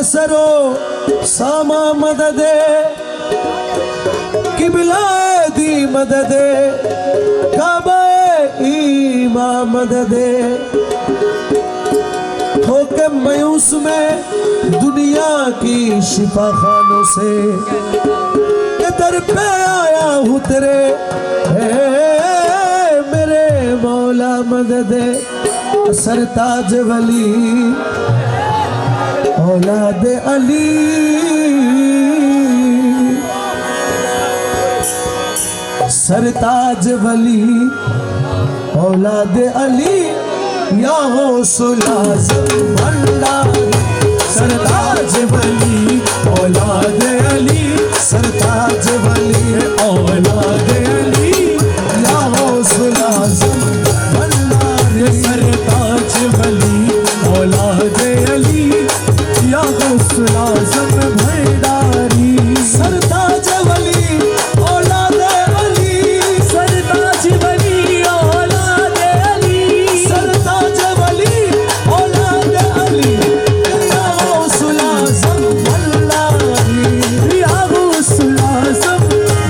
सरो सामा मददे किबला दी मददे काबा ईमा मददे होके मायूस में दुनिया की शिफा खानों से दर पे आया हूँ तेरे मेरे मौला मददे सरताज वली औलाद अली सरताज वली औलाद अली या गौसुल आज़म भंडारी सरताज वली औलाद अली सरताज वली औलाद अली या गौसुल आज़म भंडारी सरताज वली औलाद अली या गौसुल आज़म भंडारी सरताज वली औलाद अली सरताज वली औलाद अली सरताज वली औलाद अली या गौसुल आज़म भंडारी या गौसुल आज़म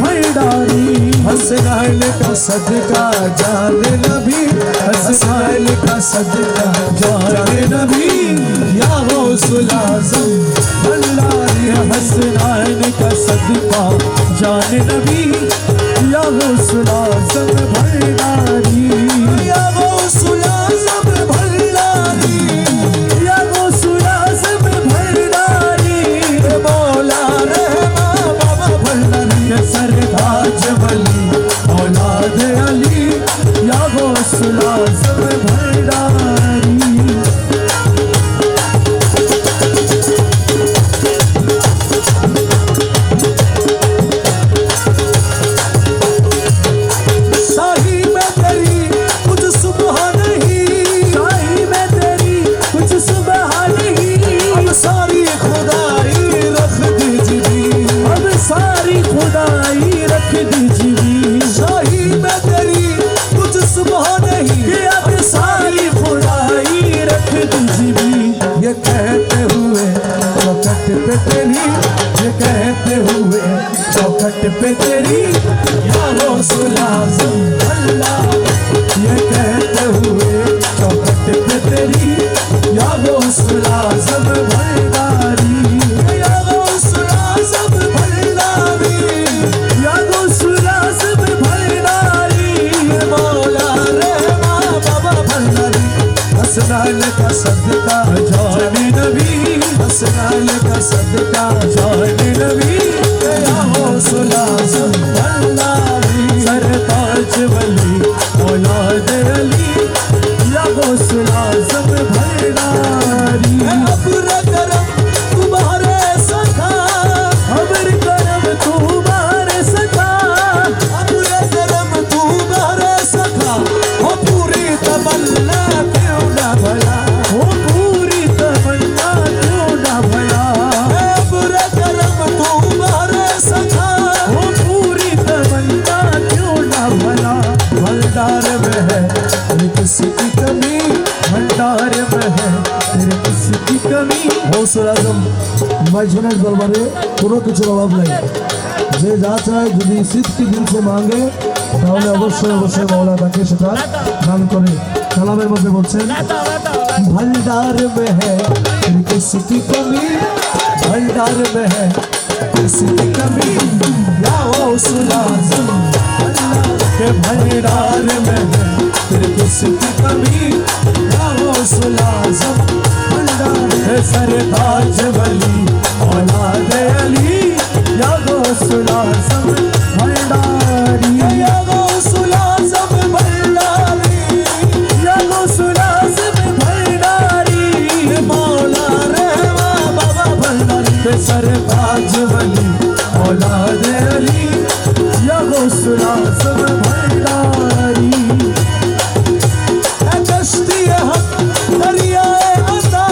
भंडारी हसनैन का सदका जान नबी हसनैन का सदका जान नबी या गौसुल आज़म भंडारी हसनैन का सदका जान नबी या गौसुल आज़म भंडारी या गौसुल आज़म भंडारी या गौसुल आज़म भंडारी मौला रहमा बाबा भंडारी सरताज वली औलाद अली या गौसुल आज़म भंडारी चौखट पे तेरी या गौसुल आज़म भंडारी ये कहते हुए चौखट पे तेरी या गौसुल आज़म भंडारी या गौसुल आज़म भंडारी या गौसुल आज़म भंडारी मौला रहमा बाबा भंडारी हसनैन का सदका जान नबी हसनैन का सदका जान नबी या गौसुल आज़म भंडारी सरताज वली औलाद अली या गौसुल आज़म भंडारी अब्र करम तुम्हारे सखा अब्र करम तुम्हारे सखा अब्र करम तुम्हारे सखा हो पूरी तमन्ना क्यों ना भला हो पूरी तमन्ना क्यों ना भला अब्र करम तुम्हारे सखा हो पूरी तमन्ना क्यों ना भला भंडार में है तेरे किसी की कमी भंडार में है तेरे किसी की कमी गौसुल आज़म माइजনের দরবারে কোনো কিছুর অভাব নাই যে যা চায় যদি সিদ্ধি দিল से मांगे তাহলে অবশ্যই অবশ্যই মাওলা তাকে সেটা দান করে কালামের মধ্যে বলছেন भंडार में है तेरे किसी की कमी भंडार में है किसी की कमी या गौसुल आज़म के भंडार में है तेरे किसी की कमी या गौसुल आज़म भंडार है सरताज वली औलाद अली या गौसुल आज़म भंडारी या गौसुल आज़म भंडारी या गौसुल आज़म भंडारी मौला रहमा बाबा भंडारी सरताज वली औलाद अली या गौसुल आज़म भंडारी कश्ती हक दरियाए अता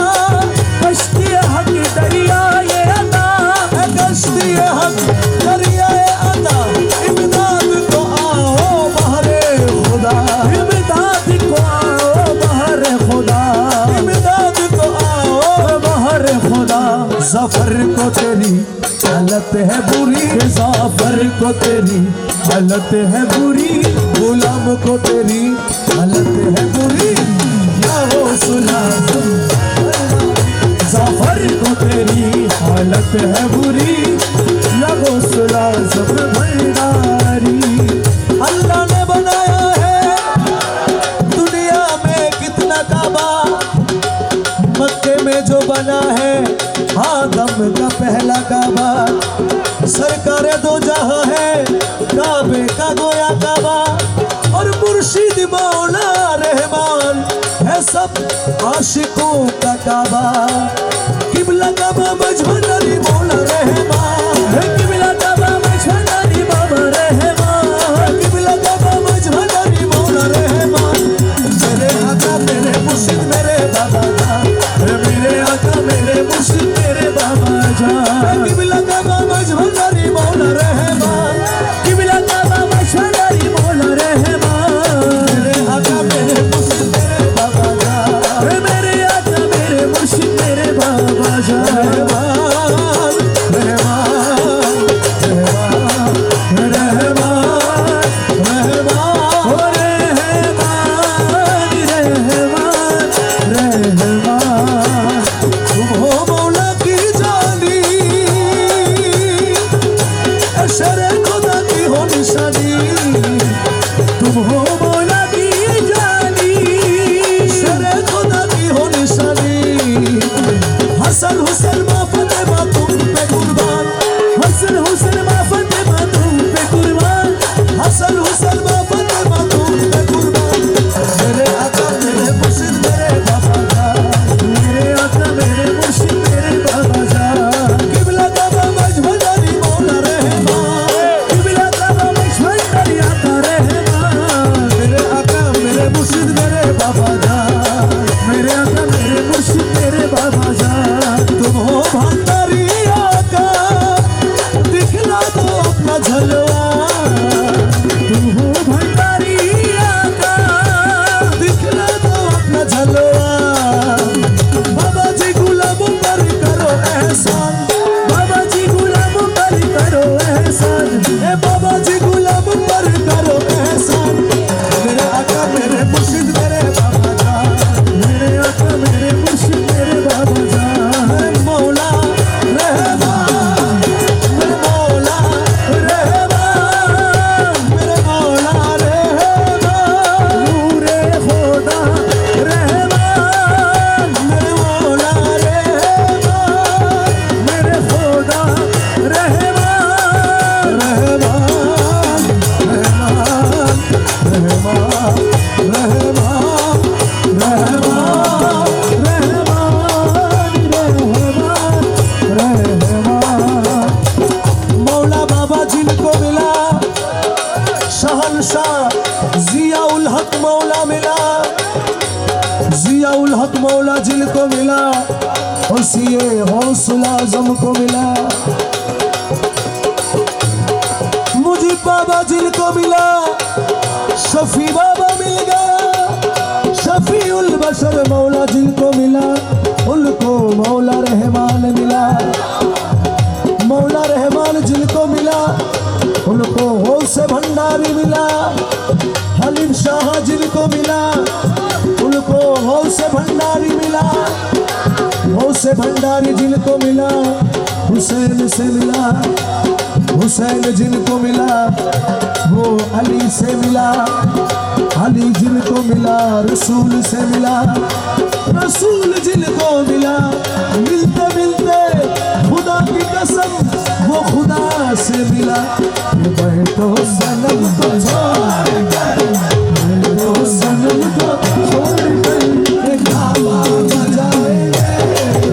कश्ती हक दरियाए अता कश्ती हक दरियाए अता इमदाद को आओ बहरे खुदा इमदाद को आओ बहरे खुदा इमदाद को आओ बहरे रे खुदा ज़फ़र को तेरी हालत है बुरी, ज़फ़र को तेरी हालत है बुरी, गुलाम को तेरी हालत है बुरी। या गौसुल आज़म ज़फ़र को तेरी हालत है बुरी, या गौसुल आज़म भंडारी। अल्लाह ने बनाया है दुनिया में कितना काबा, मक्के में जो बना है आदम का पहला काबा, सरकार दो जहां है काबे का गोया काबा, और मुर्शिद मौला रहमान है सब आशिकों का काबा। किबला काबा मजहरी मौला रहमान, किबला काबा मजहरी बाबा रहमान, किबला काबा मजहरी मौला रहमान। मेरे आका मेरे मुर्शिद मेरे बाबा जान, मेरे आका मेरे मुर्शिद मेरे बाबा जान। किबला काबा मजहरी मौला रहमान, किबला काबा मजहरी मौला रहमान। मेरे आका मेरे मुर्शिद मेरे बाबा जान, मेरे आका मेरे मुर्शिद मेरे बाबा जान। रहमान रहमान रहमान रहमान रहमान रहमान। तुम हो मौला की जानी, शरे खुदा की हो निशानी। तुम हो मौला की जानी, शरे खुदा की हो निशानी। हसन हुसैन माँ फतेमा तुम पे कुर्बान, हसन हुसैन माँ फतेमा तुम पे कुर्बान, हसन हुसैन माँ फतेमा तुम पे कुर्बान। मेरे आका मेरे मुर्शिद मेरे बाबा जान, मेरे आका मेरे मुर्शिद मेरे बाबा जान। किबला काबा मजहरी मौला रहमान, किबला काबा मजहरी आका रहमान। मेरे आका मेरे मुर्शिद मेरे बाबा जान, मेरे आका मेरे मुर्शिद मेरे बाबा जान। तुम हो भंडारी आका दिखला दो अपना झलवा, तुम हो भंडारी आका दिखला दो अपना झलवा। बाबा जी गुलाम पर करो एहसान, बाबा जी गुलाम पर करो एहसान, ए बाबा जी गुलाम पर करो एहसान। मेरे आका मेरे मुर्शिद मेरे बाबा जान, मेरे आका मेरे मुर्शिद मेरे बाबा जान। मौला रहमान मेरे मौला रहमान, मेरे मौला रहमान। नूरे खुदा रहमान, मेरे मौला रहमान, मेरे खुदा रहमान। रहमान रहमान रहमान रहमान रहमान रहमान रहमान। मौला बाबा जिनको मिला शहंशाह जियाउल हक मौला मिला, जियाउल हक मौला जिनको मिला उसिए गौसुल आज़म को मिला। मुझे बाबा जिनको मिला शफी बाबा मिल गया, शफीउल बशर मौला जिनको मिला उनको मौला रहमान मिला। मौला रहमान जिनको मिला उनको गौसे भंडारी मिला। हलीम शाह जिनको मिला उनको गौसे भंडारी मिला। गौसे भंडारी जिनको मिला हुसैन से मिला, हुसैन जिनको मिला वो अली से मिला। अली जिनको मिला रसूल से मिला, रसूल जिनको मिला मिलते मिलते खुदा की कसम वो खुदा से मिला। बैठो सनम को छोड़ कर, बैठो सनम को छोड़ कर काबा बजाएंगे।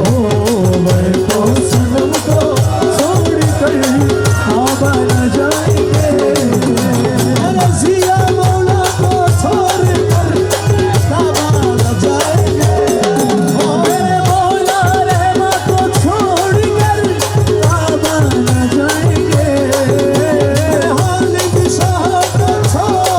ओ बैठो सनम को छोड़ कर काबा बजाएंगे। रज़िया मौला को छोड़ कर काबा बजाएंगे। ओ मेरे मौला रहमा को छोड़ कर काबा बजाएंगे। हालिद शाह को छोड़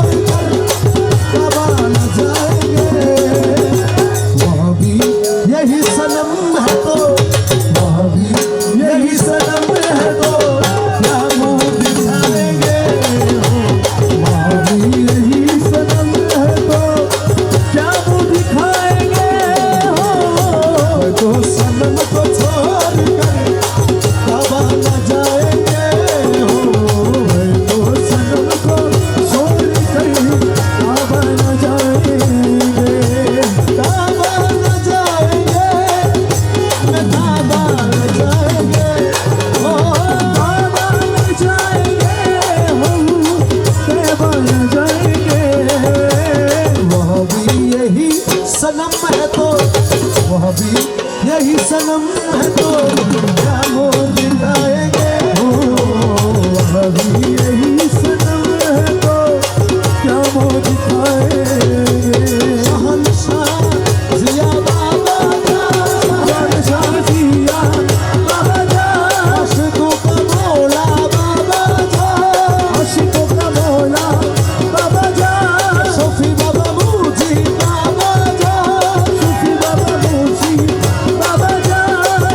है तो क्या मोह दिखाएंगे हो, अभी यही सनम है तो क्या मोह दिखाएंगे। शहंशाह जिया बाबा जा, शहंशाह जिया बाबा जा, आशिकों का मौला बाबा जा, आशिकों का मौला बाबा जा, सूफी बाबा मुझी बाबा जा, सूफी बाबा मुझी बाबा जा,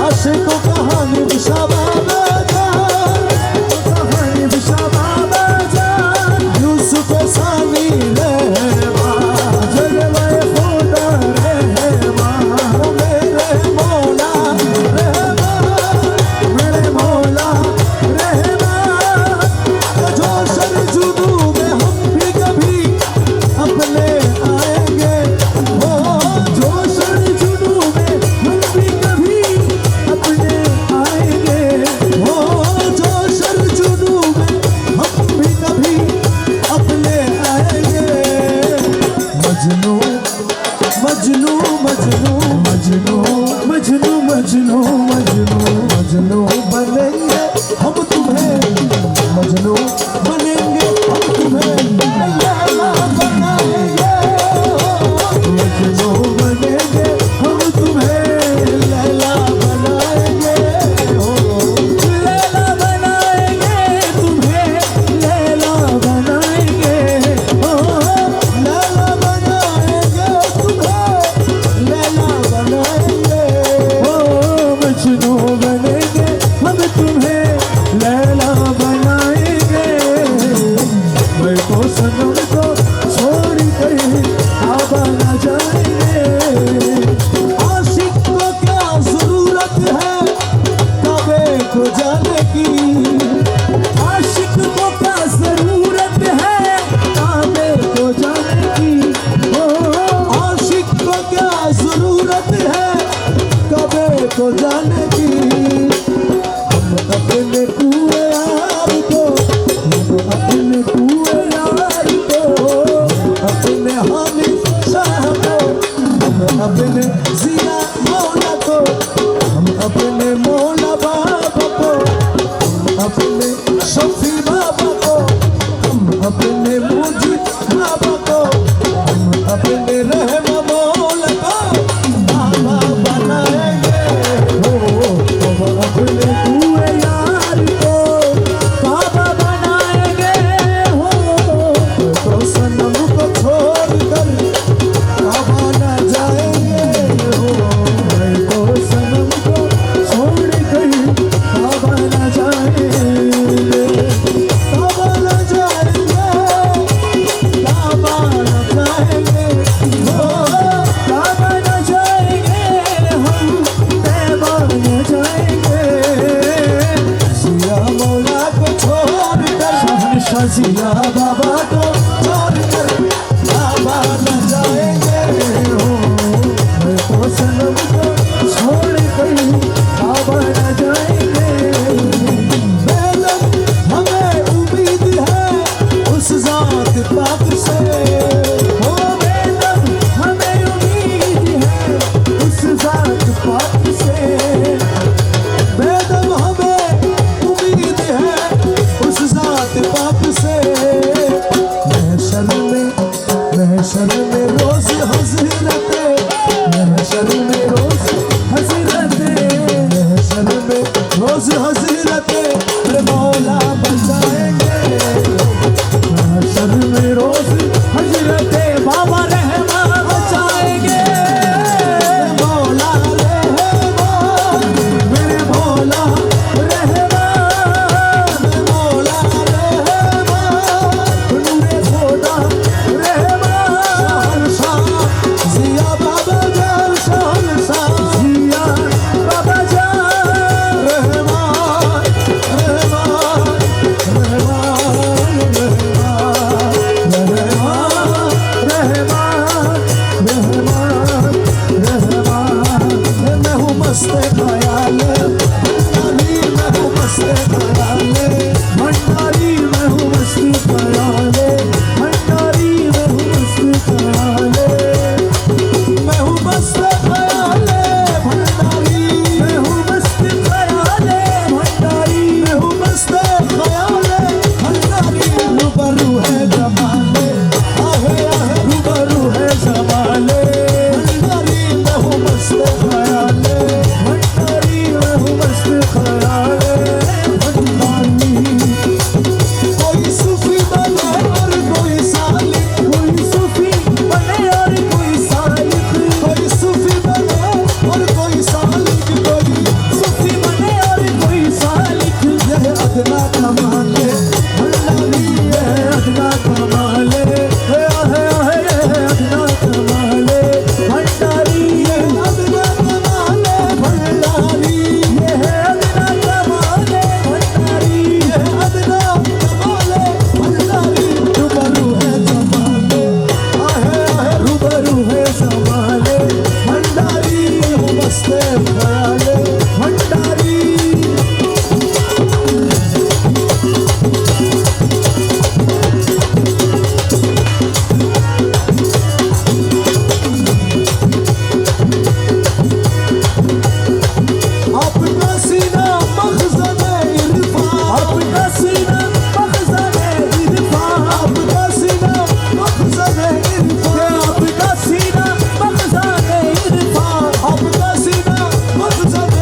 आशिकों का हानिफ शाह बाबा जा, हानिफ शाह बाबा जा, यूसुफ सानी रहमा, जलवाए खुदा रहमा, मेरे मौला रहमा, मेरे मौला रहमा। जो शर जुनू में हम भी कभी अपने आएंगे हो, जो शर जुनू में हम भी कभी अपने आएंगे हो, जो शर जुनू में हम भी कभी अपने आएंगे। मजनू मजनू मजनू मजनू मजनू मजनू मजनू मजनू बनेंगे हम तुम्हें, मजनू बनेंगे हम तुम्हें, लैला बनाएंगे, मजनू बनेंगे हम तुम्हें, लैला बनाएंगे हो, लैला बनाएंगे तुम्हें, लैला बनाएंगे हो, लैला बनाएंगे तुम्हें, लैला बनाएंगे हो, मजनू बनेंगे हम तुम्हें, लैला बनाएंगे। मैं तो सनम को छोड़ कर काबा न जाएंगे। आशिक को क्या जरूरत है काबे को जाने की, आशिक को क्या जरूरत है काबे को जाने की, ओ आशिक को क्या जरूरत है काबे को जाने की। हम अपने कुए यार को, हम अपने कुए यार को, अपने हामिद शाह को, हम अपने जिया मौला को, हम अपने मौला बाबा को, हम अपने शफी बाबा को, हम अपने मुझी बाबा को, हम अपने रहमा मौला को बाबा बनाएंगे हो, हम अपने कुए यार को बाबा बनाएंगे हो। तो सनम को छोड़ कर काबा न जाएंगे हो, तो सनम को छोड़ कर काबा न जाएंगे, काबा न जाएंगे, काबा न जाएंगे हो, काबा न जाएंगे हम, तैबा न जाएंगे। जिया मौला को छोड़ कर, शहंशाह जिया बाबा को छोड़ कर काबा न जाएंगे हो, मैं तो सनम को छोड़ कर काबा न जाएंगे। बेदम हमें उम्मीद है उस जात पाक से, हो बेदम हमें उम्मीद है उस जात पाक से, बेदम हमें उम्मीद है उस जात पाक से। महशर में रोज हज़रते, महशर में रोज हज़रते, महशर में रोज हज़रते अरे मौला बचाएंगे, महशर में रोज हज़रते बाबा रहमा बचाएंगे। मौला रहमा, मेरे मौला रहमा, मौला रहमा, नूरे खुदा रहमा, शहंशाह जिया बाबा जा, शहंशाह जिया बाबा जा, रहमा रहमा रहमा रहमा रहमा रहमा रहमा। मैं हूँ मस्त ख्याल भंडारी, मैं हूँ मस्त ख्याल भंडारी, मैं हूँ मस्त ख्याल भंडारी, मैं हूँ मस्त ख्याल, मैं हूँ मस्त ख्याल भंडारी, मैं हूँ सीना मखज़न इरफ़ान, आपका सीना मखज़न इरफ़ान, आपका सीना मखज़न इरफ़ान, आपका सीना मखज़न इरफ़ान, आपका सीना मखज़न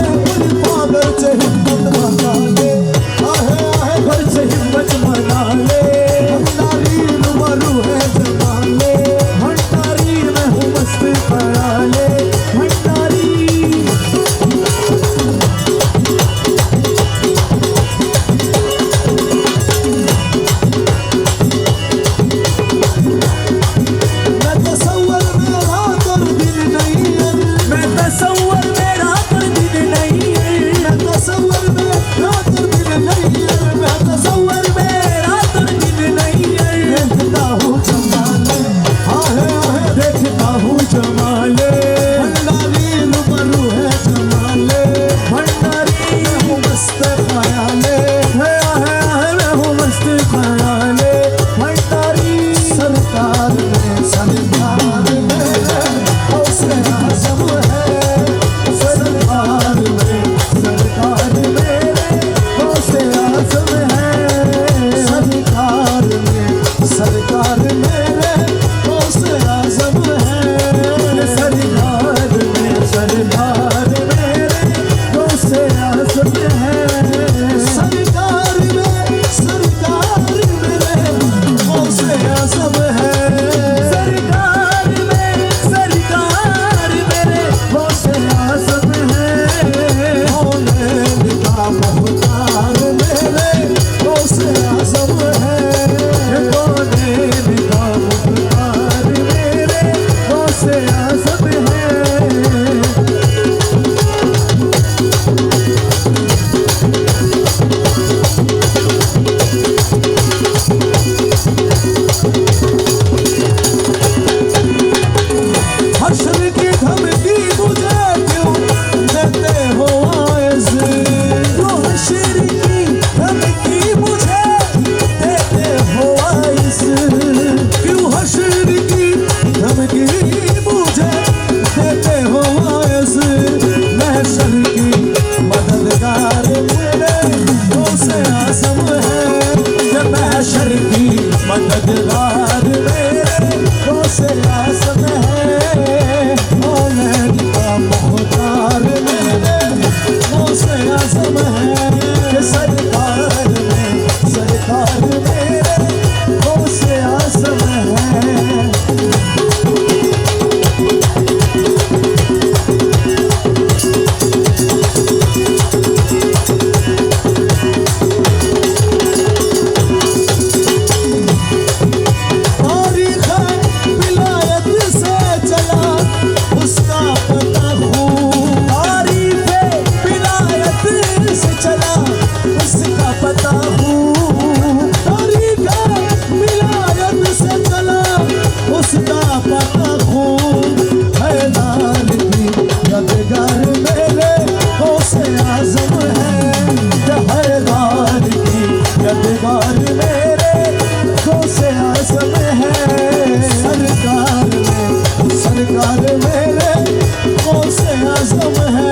इरफ़ान। घर से हिम्मत बना ले, आहे आहे घर से हिम्मत बना ले, भंडारी रूबरू है जमाले, भंडारी मैं हूँ मस्त ख़याले, भंडारी। मैं तसव्वुर में रात और दिन नहीं है, मैं तसव्वुर में रात और दिन नहीं है, मैं तसव्वुर में रात और दिन नहीं है, मैं तसव्वुर में रात और दिन नहीं है। देखता हूँ जमाले, आहे आहे देखता हूँ जमाले, भंडारी रूबरू है जमाले, भंडारी मैं हूँ मस्त ख़याले, है आहे आहे मैं हूँ मस्त ख़याले, भंडारी। सरकार में सरकार में हौसले आज़म है, सरकार में मेरे हौसले आज़म है, सरकार में मेरे हौसले आज़म है, सरकार में मेरे हौसले आज़म है, सरकार में मेरे हौसले आज़म है, सरकार में मेरे हौसले आज़म है, मौलाना का मुख्तार मेरे हौसले आज़म है, मौलाना का मुख्तार मेरे हौसले आज़म है। हश्र की धमकी मुझे क्यों देते हो आइज़, क्यों हश्र की धमकी मुझे देते हो आइज़, क्यों हश्र की धमकी मुझे देते हो आइज़। महशर की मददगार मेरे हौसले आज़म है, महशर की मददगार मेरे हौसले आज़म है, मौलाना का मुख्तार मेरे हौसले आज़म है, सरकार मेरे हौसले आज़म है। तारीख़ विलायत से चला उसका पता खूब, तारीख़ विलायत से चला उसका पता खूब, तारीख़ विलायत से चला उसका पता खूब। हैदार की यादगार मेरे हौसले आज़म है, हैदार की यादगार मेरे हौसले आज़म है, सरकार मेरे हौसले आज़म है।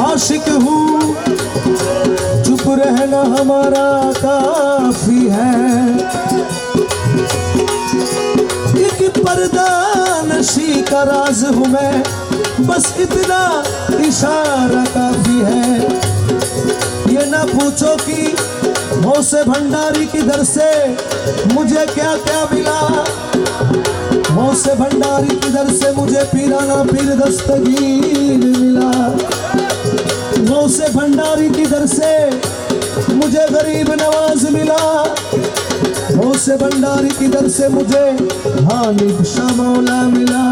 आशिक हूँ, चुप रहना हमारा काफी है, एक पर्दा नशी का राज हूँ मैं, बस इतना इशारा काफी है। ये ना पूछो कि गौसे भंडारी की दर से मुझे क्या क्या मिला, गौसे भंडारी की दर से मुझे पीराना पीर दस्तगीर मिला, गौसे भंडारी की दर से मुझे गरीब नवाज मिला, गौसे भंडारी की दर से मुझे हानिफ शाह मौला मिला।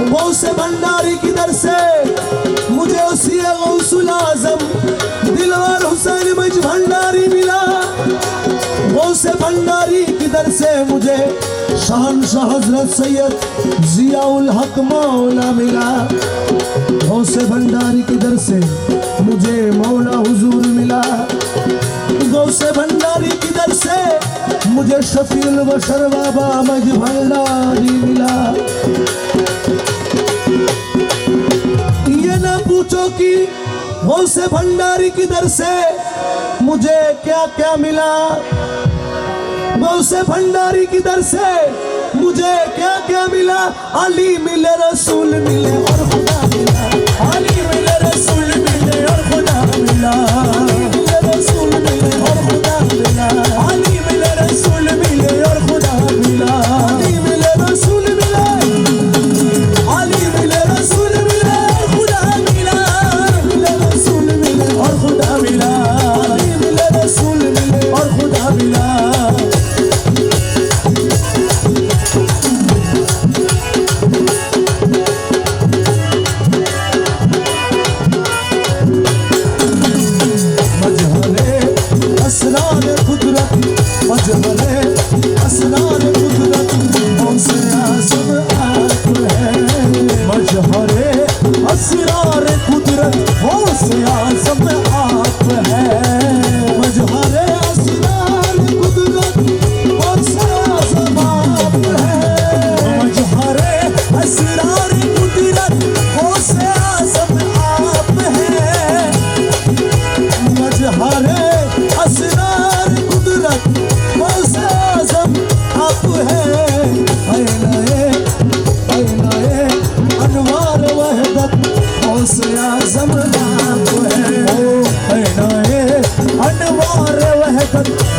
गौसे भंडारी की दर से मुझे उसी गौसुल आजम दिलवर हुसैन मज भंडारी मिला। गौसे भंडारी की दर से मुझे शहंशाह हजरत सैयद जियाउल हक मौला मिला। गौसे भंडारी की दर से मुझे मौला हुजूर मिला। गौसे भंडारी की दर से मुझे शफीउल बशर बाबा मज भंडारी मिला। ये ना पूछो कि गौसे भंडारी की दर से मुझे क्या क्या मिला। गौसे भंडारी की दर से मुझे क्या क्या मिला। अली मिले, रसूल मिले और खुदा मिला। अली मिले, रसूल मिले और खुदा मिला। अली मिले, रसूल मिले और खुदा मिला। अली मिले, रसूल मिले और खुदा मिला। अली मिले, रसूल मिले। अली मिले, रसूल मिले और खुदा मिला। मिले, रसूल मिले और खुदा मिला। अली मिले, रसूल मिले और खुदा मिला।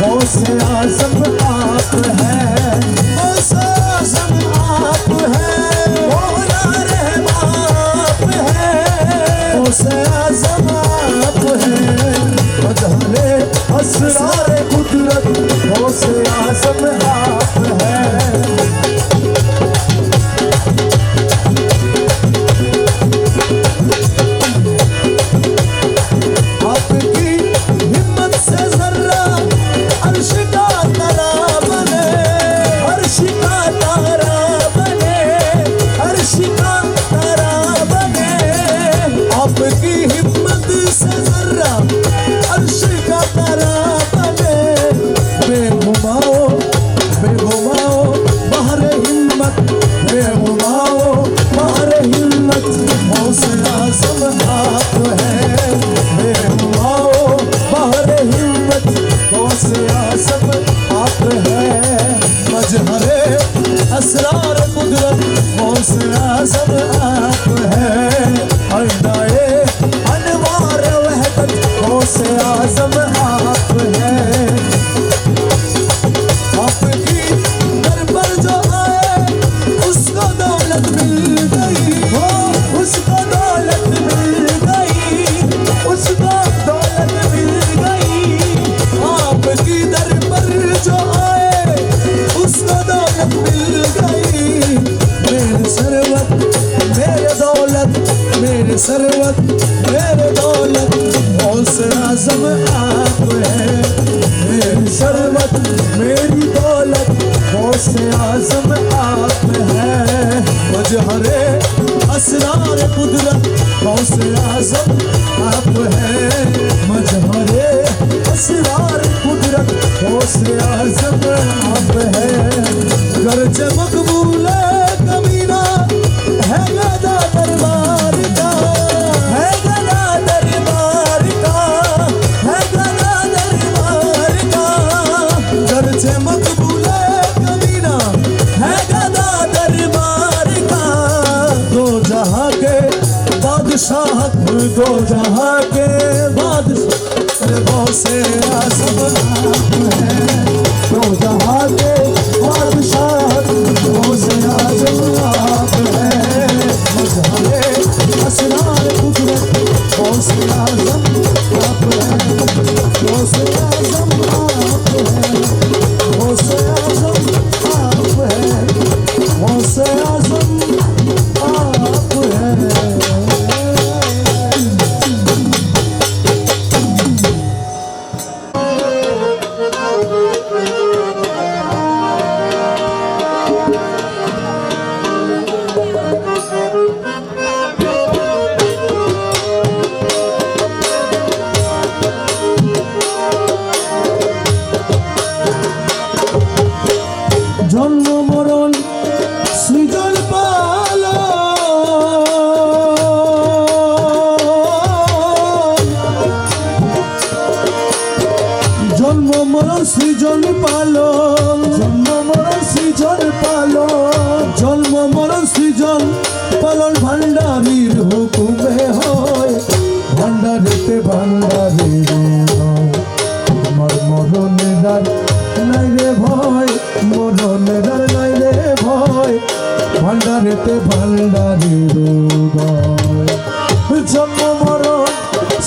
गौसे आज़म आप है, गौसे आज़म आप है, मौला रहमान आप है, गौसे आज़म आप है, मजहरे असरारे कुदरत गौसे आज़म आप है। असरार कुदरत गौसे आज़म आप है, आईनाए अनवार वहदत गौसे आज़म आप है। आपकी दर पर जो आए उसको दौलत मिल गई, हो उसको दौलत मिल गई, उसको दौलत मिल गई। आपकी दर पर जो आए उसको दौलत मिल गई। मेरे सरवत मेरे दौलत, मेरे सरवत मेरे दौलत गौसे आज़म आप है। मेरी सरवत मेरी दौलत गौसे आज़म आप है। मजहरे असरार कुदरत गौसे आज़म आप है। मजहरे असरार कुदरत गौसे आज़म आप है। गर्ज मकबूल कमीना है गदा दरबार का, है गदा दरबार का, है गदा दरबार का। गर्ज मकबूल कमीना है गदा दरबार का। दो जहां के बादशाह, दो जहां के बादशाह गौसे आज़म आप है। दो जहां के बादशाह गौसे आज़म आप है। मजहरे असरार कुदरत गौसे आज़म आप है। गौसे आज़म आप है, गौसे आज़म आप है, गौसे आज़म आप পালন ভান্ডারির হুকুমে হয় ভান্ডারিতে ভান্ডারির আমার মরণের আর নাই রে ভয় মরণের আর নাই রে ভয় ভান্ডারিতে ভান্ডারির জন্ম মরণ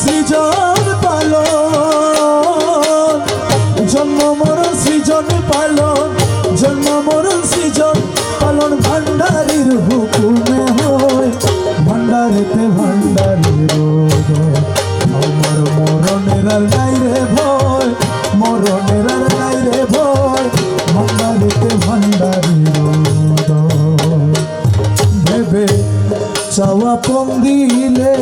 সৃজন পালন জন্ম মরণ সৃজন পালন জন্ম মরণ সৃজন পালন ভান্ডারির হুকুমে হয় ভান্ডারিতে ভান্ডারির আমার মরণের আর নাই রে ভয় মরণের আর নাই রে ভয় ভান্ডারিতে ভান্ডারির ভেবে চাওয়া পং দিলে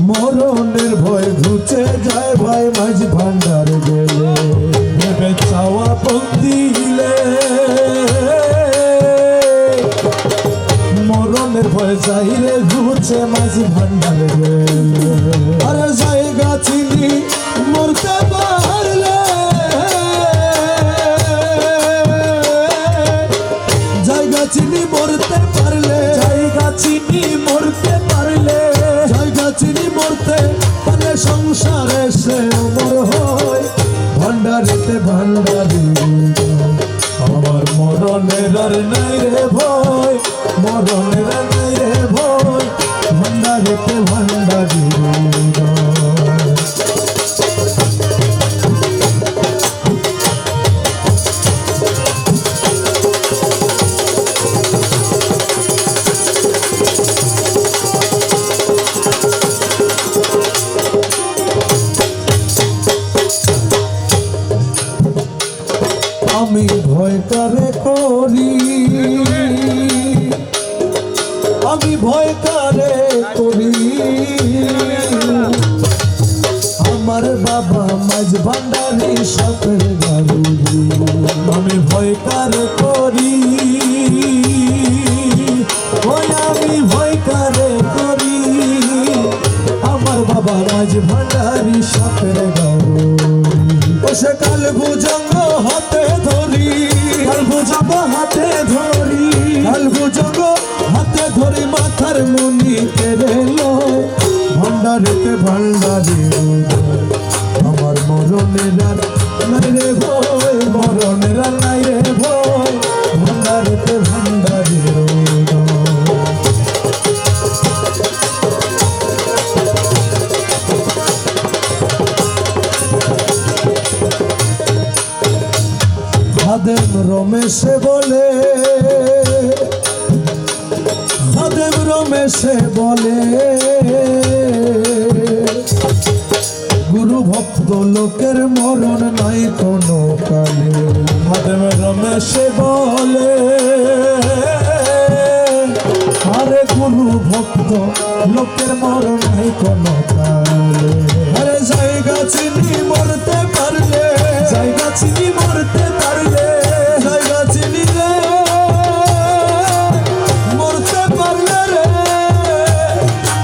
মরণের ভয় ঘুচে যায় ভাই মাঝ ভান্ডার গেলে ভেবে চাওয়া পং দিলে মরণের ভয় যাই রে ঘুচে মাঝ ভান্ডার গেলে আরে জায়গা চিনি মরতে পারলে জায়গা চিনি মরতে পারলে জায়গা চিনি মরতে পারলে জায়গা চিনি মরতে পারলে সংসারে সে অমর হয় ভান্ডারিতে ভান্ডারি আমার মরণের আর নাই রে ভয় মরণের আর নাই রে ভয় ভান্ডারিতে ভান্ডারি আমি ভয় করে করি আমি ভয় করে করি আমার বাবা মাঝ ভান্ডারি সাপের গাড়ি আমি ভয় করে করি ওই আমি ভয় করে করি আমার বাবা মাঝ ভান্ডারি সাপের গাড়ি সে কাল ভুজঙ্গ হাতে ধরি কাল ভুজঙ্গ হাতে ধরি কাল ভুজঙ্গ হাতে ধরি মাথার মুনি কেড়ে লয় ভান্ডারিতে ভান্ডারি আমার মরণের আর নাই রে ভয় মরণের আর নাই রে ভয় ভান্ডারিতে ভান্ডারি খাদেম রমেশে বলে খাদেম রমেশে বলে গুরু ভক্ত লোকের মরণ নাই কোনো কালে খাদেম রমেশে বলে আরে গুরু ভক্ত লোকের মরণ নাই কোনো কালে আরে জায়গা চিনি মরতে পারলে জায়গা চিনি মরতে পারলে জায়গা চিনি রে মরতে পারলে রে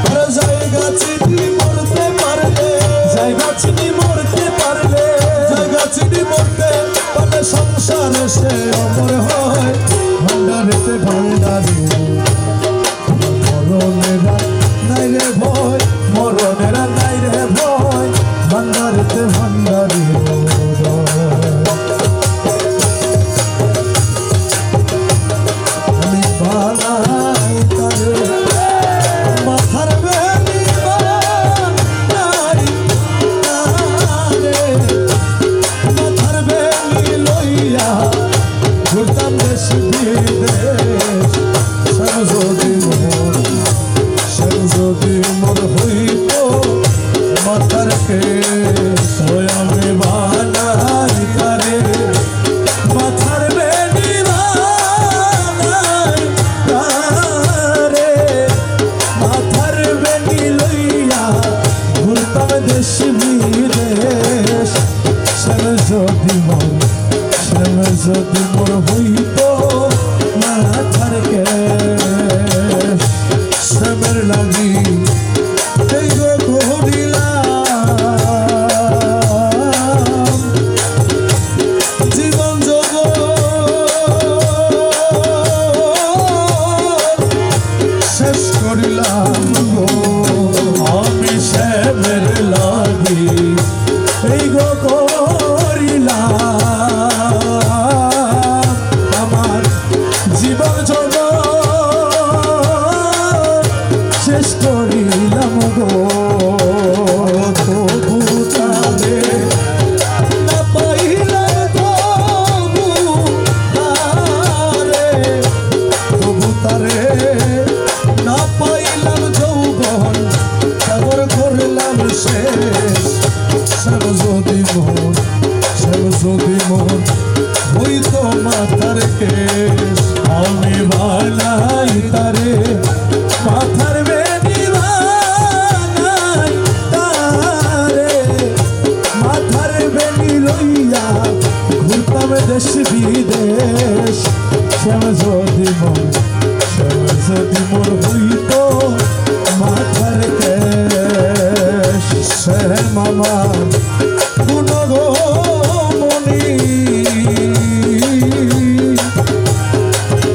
আরে জায়গা চিনি মরতে পারলে জায়গা চিনি মরতে পারলে জায়গা চিনি মরতে পারলে সংসারে সে অমর হয় ভান্ডারিতে ভান্ডারি মরণের নাই রে ভয় মরণের নাই রে ভয় ভান্ডারিতে ভান্ডারি আমি বানাই তারে মাথার বেনি বানাই তারে মাথার বেনি লইয়া ঘুরতাম দেশ বিদেশ যদি মর হইত মাথার কে আমি বানাই তারে মাথার বেনি বানাই তারে মাথার বেনি লইয়া ঘুরতাম দেশ বিদেশ যদি মর হইত মাথার কে শ্যামের লাগি এই গো ঘুরিলাম জীবন দেশ বিদেশ শ্যাম যদি মোর হইত মাথার কেশ শ্যাম আমার গুণগমণি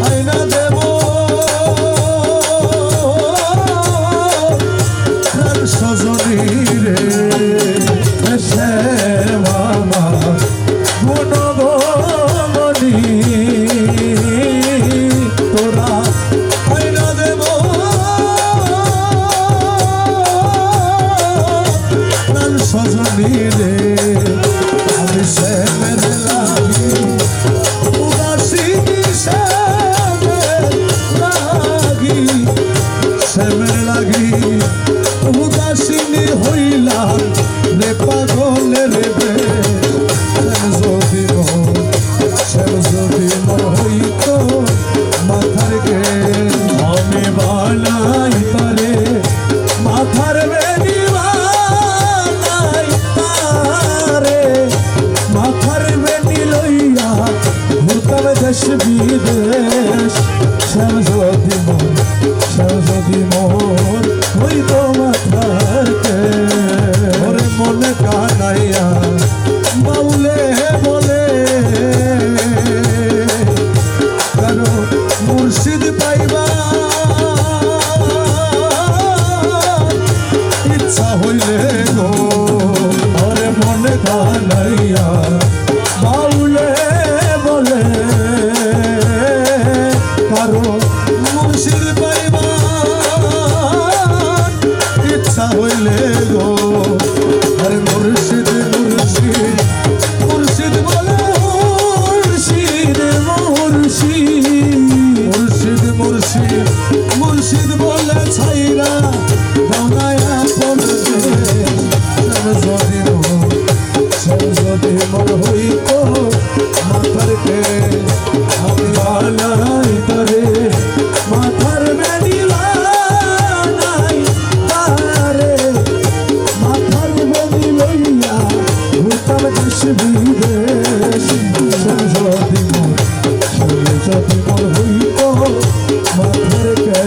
আইনা দেব প্রাণ সজনী রে শ্যাম আমার গুণগমণি তোরা আইনা দেব প্রাণ সজনী রে আমি শ্যামের লাগি উদাসী শ্যামের লাগি উদাসীনী হইলাম রে পাগল রে শ্যাম যদি মোর হইত মাথার কে আমি বানাই তারে মাথার বেনি বানাই তারে মাথার বেনি লইয়া ঘুরতাম দেশ বিদেশ শ্যাম যদি মোর হইত মাথার কে ওরে মনে কানাইয়া বাউলে বলে কারো মুর্শিদ পাইবা ইচ্ছা হইলে গো ওরে মনে কানাইয়া বাউলে বলে কারো মুর্শিদ পাইবা ইচ্ছা হইলে গো আরে মুর্শিদ মুর্শিদ মুর্শিদ বলে মুর্শিদ মুর্শিদ মুর্শিদ মুর্শিদ মুর্শিদ বলে ছাইরা বানায়া পড়বে যদি মোর হইত মাথার কে আমি বানাই তারে মাথার বেনি বানাই তারে মাথার বেনি লইয়া ঘুরতাম দেশ বিদেশ যদি মোর হইত মাথার কে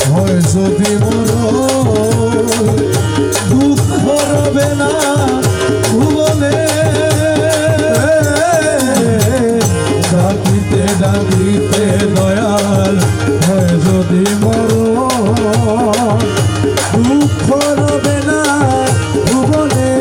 হয় যদি মরণ দুঃখ রবে না ভুবনে ডাকিতে ডাকিতে দয়াল হয় যদি মরণ দুঃখ রবে না ভুবনে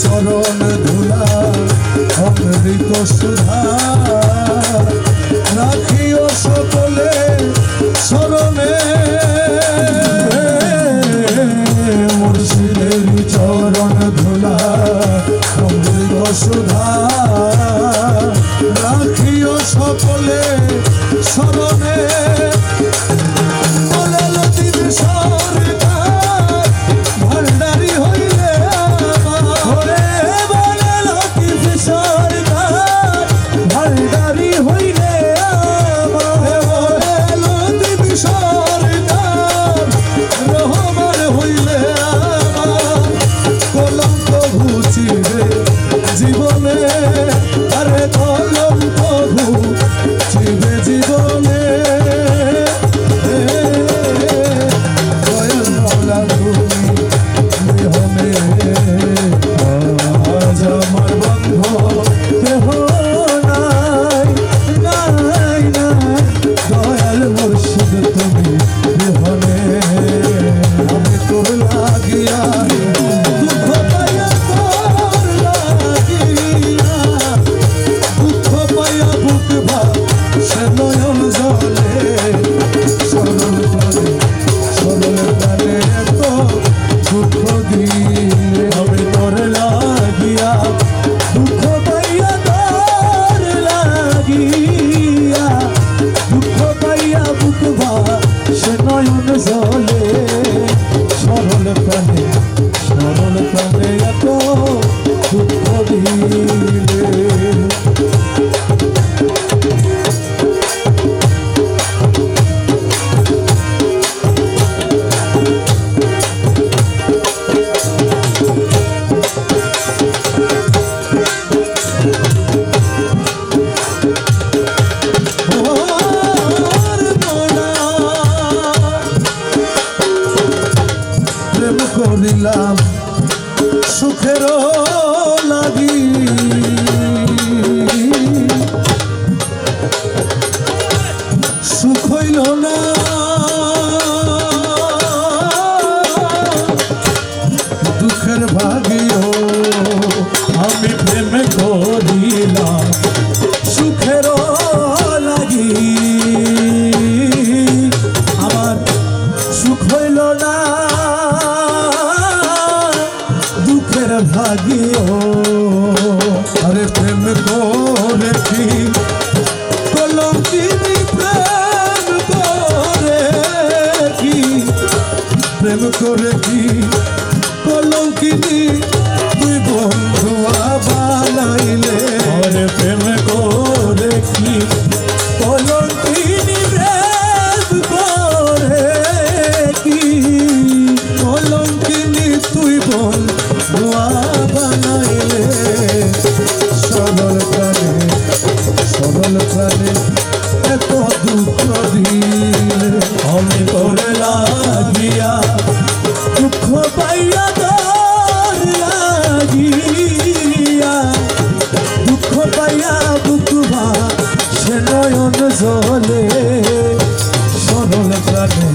চরণ ধুলা অমৃত সুধা রাখিও সকলে স্মরণে মুর্শিদের চরণ ধুলা অমৃত সুধা রাখিও সকলে স্মরণে জীবনে আরে কলঙ্ক ঘুচিবে জীবনে দয়াল মাওলা তুমি বিহনে আজ আমার বন্ধ কেহ নাই নাই নাই দয়াল মুর্শিদ তুমি বিহনে আমি তোর লাগিয়া দুঃখ পাইয়া সে নয়ন জলে সরল প্রাণে এত দুঃখ দিলে আমি তোর লাগিয়া দুঃখ পাইয়া তোর লাগিয়া দুঃখ পাইয়া বুকবা সে নয়ন জলে সরল প্রাণে এত দুঃখ দিলে করিলাম সুখের লাগি সুখ হইল না দুঃখের ভাগিও আমি প্রেম করিলাম সুখের লাগি আমার সুখ হইল না ভাগিও আরে প্রেম করে কি কলঙ্কিনী প্রেম করে কি কলঙ্কিনী তুই বন্ধু বানাইলে আরে প্রেম করে কি কলঙ্কিনী প্রেম করে কি কলঙ্কিনী তুই বন্ধু বানাইলে সরল প্রাণে এত দুঃখ দিলে আমি তোরে লাগিয়া দুঃখ পাইয়া তোর লাগিয়া দুঃখ পাইয়া বুকবা সে নয়ন জলে সরল প্রাণে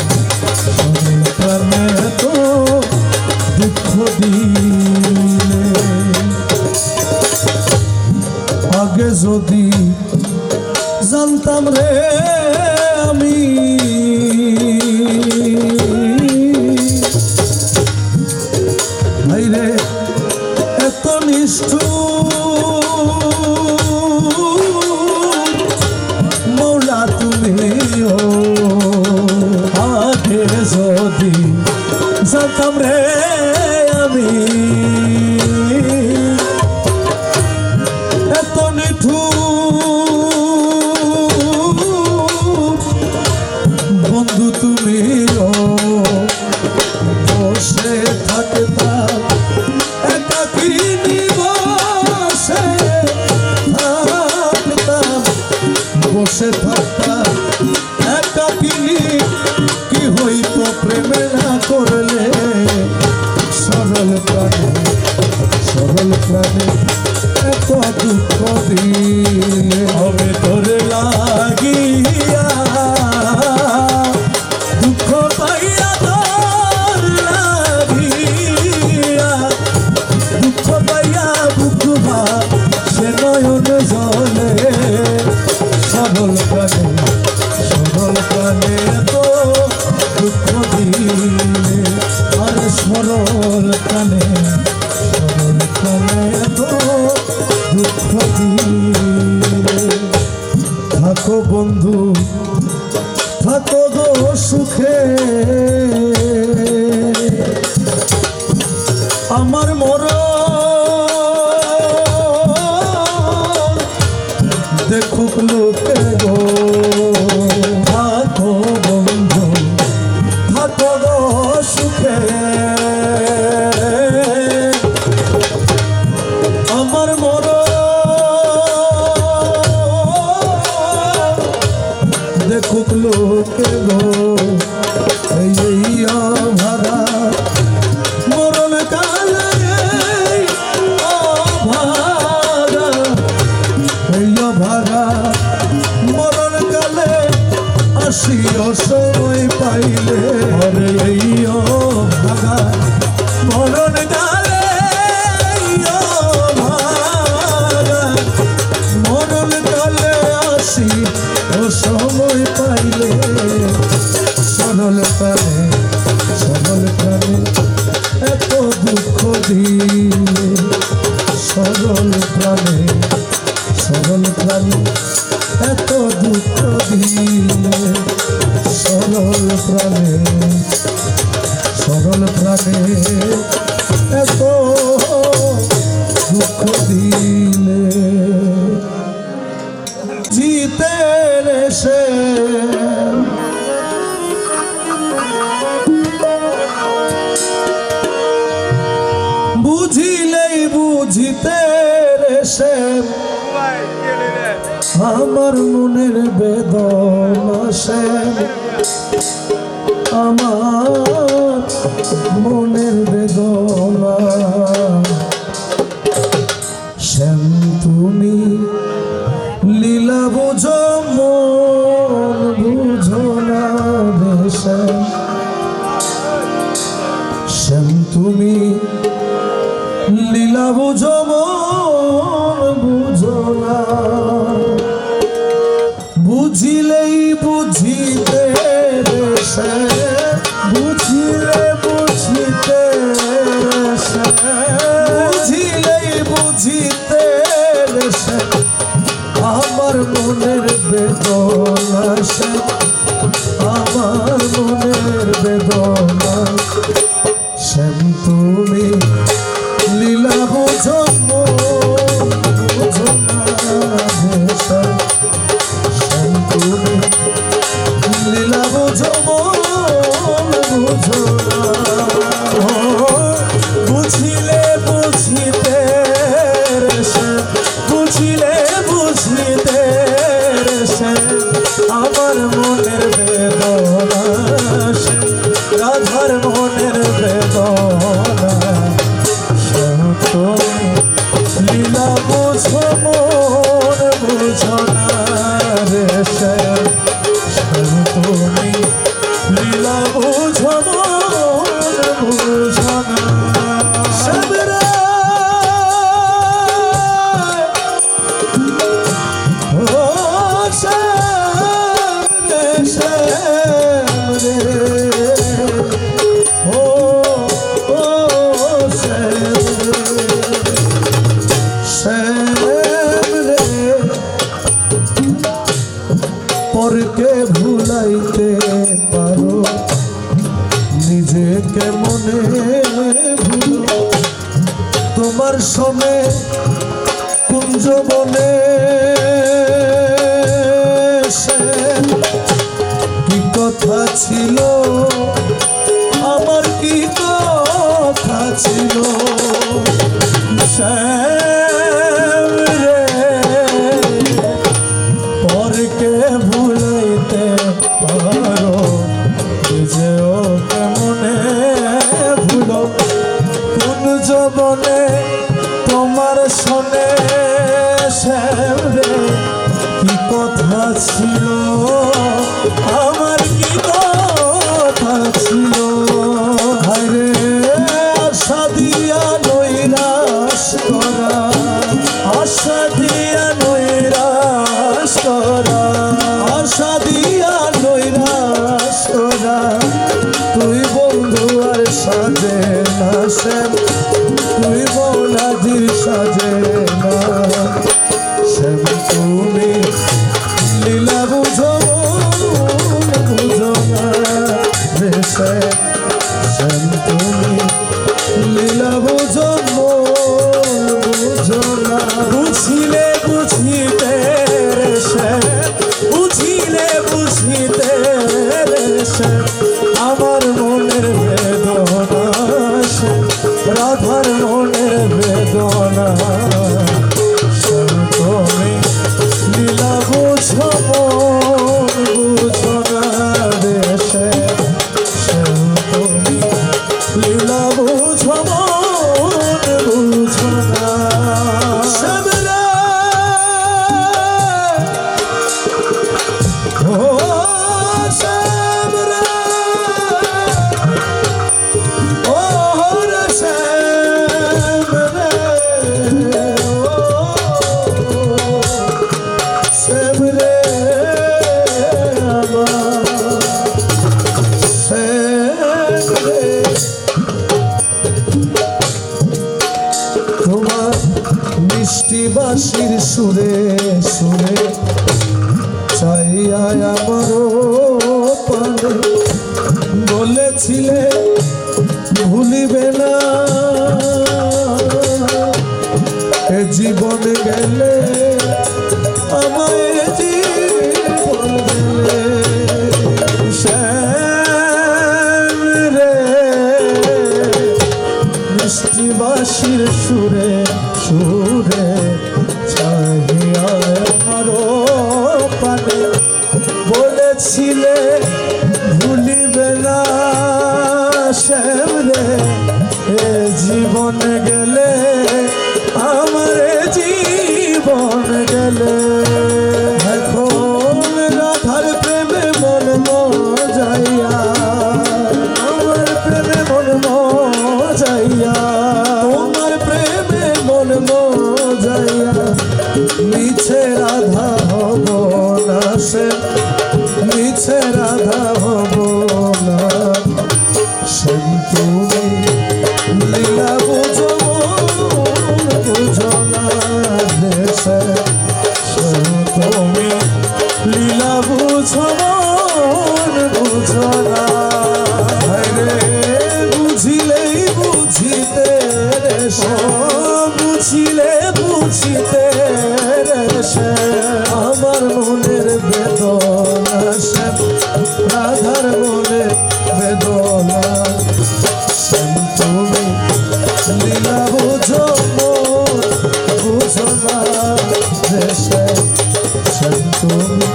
এত দুঃখ দিলে আগে আগে যদি জানতাম রে আমি ভাইরে এত নিষ্ঠুর মৌলা তুমি আগে যদি জানতাম রে আমি এত নিষ্ঠুর বন্ধু তুমি বসে থাকতাম একাকিনী বসে থাকতাম একাকিনী কি হইতো প্রেমে না করলে সরল প্রাণে এত দুঃখ দিলে হবে তোরে লাগিয়া দুঃখ পাইয়া তোর লাগিয়া দুঃখ পাইয়া বুক ভাব সে নয়ন জলে সরল প্রাণে এত দুঃখ দিলে আর সরল প্রাণে এত দুঃখ দিলে থাকো বন্ধু থাকো গো সুখে আমার মরণ দেখুক লোকে গো থাকো বন্ধু থাকো গো সুখে আমার মরণ দেখুক লোকে গো এই অভাগা মরণ কালে অভাগা এই অভাগা মরণ কালে আসিও সময় পাইলে আরে এই অভাগা মরণ কালে মরণ কালে আসি ও সময় পাইলে সরল প্রাণে এত দুঃখ দিলে সরল প্রাণে এত দুঃখ দিলে সরল প্রাণে এত দুঃখ দিলে জিতে সে বুঝিলেই বুঝিতে সে আমার মনের বেদনা সে আমার মনের বেদনা শ্যাম তুমি লীলা বুঝো মন বুঝো না শ্যাম তুমি লীলা বুঝো মন বুঝো না বুঝিলেই বুঝিতে বুঝিলে বুঝিতে বুঝিলেই বুঝিতে আমার মনের বেদনা আমার মনের বেদনা শ্যাম তুমি লীলা বুঝো বুঝো না শ্যাম তুমি লীলা বুঝো বুঝো না বুঝিলে বুঝিতে বুঝিলে বুঝিতে আমার মনের বেদনা রাধার মনের বেদনা লীলা বুঝো মন বুঝো না রে তুমি লীলা বুঝো মন বুঝো না ও শ্যাম রে শ্যাম রে ও শ্যাম রে পরকে ভুলাইতে পারো নিজেকে মনে ভুলো তোমার সনে কুঞ্জ বনে কি কথা ছিল আমার কি কথা ছিল শ্যাম রে পরকে ভুলাইতে পারো নিজেও কেমনে ভুলো কোন যবনে তোমার শোনে শ্যাম রে কি কথা ছিল আমার কি কথা ছিল হায়রে আশা দিয়া নৈরাশ করা আশা দিয়া নৈরাশ করা আশা দিয়া নৈরাশ করা তুই বন্ধু আর সাজে না শ্যাম তুই বৌলাদির সাজে না শ্যাম তুমি লীলা বুঝো বুঝো না রে শ্যাম তুমি লীলা বুঝো বুঝো না বুঝিলে বুঝিতে রে শ্যাম বুঝিলে বুঝিতে রে শ্যাম আমার মনের বেদনা রাধার মনের বেদনা তুমি লীলা বুঝো বুঝো না রে তুমি লীলা বুঝো বুঝো না ও শ্যাম রে ও রে শ্যাম রে শ্যাম রে আমার শ্যাম রে তোমার মিষ্টি বাঁশির সুরে সুরে চাইয়া আমারও পানে বলেছিলে ভুলিবে না এ জীবন গেলে আমায় জীবন গেলে শ্যাম রে মিষ্টি বাঁশির সুরে সুরে চাহিয়া আমারও পানে বলেছিলে ভুলিবে না শ্যাম রে এ জীবন গেলে আমার জীবন গেলে এখন রাধার প্রেমে মন যাইয়া আমার প্রেমে মন যাইয়া তোমার প্রেমে মন যাইয়া মিছে রাধা হব না শ্যাম মিছে রাধা হব না শ্যাম তুমি লীলা বুঝো বুঝো না রে শ্যাম তুমি লীলা বুঝো বুঝো না রে বুঝিলেই বুঝিতে রে বুঝিলে বুঝিতে রে আমার মনের বেদনা শ্যাম রাধার মনের বেদনা শ্যাম তুমি লীলা বুঝো বুঝো না রে শ্যাম তুমি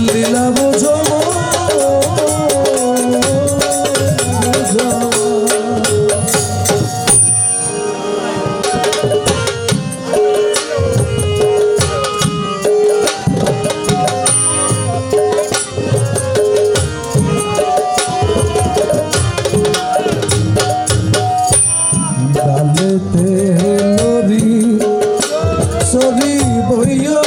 লীলা বুঝো বুঝো ডালেতে লরি সরি বইও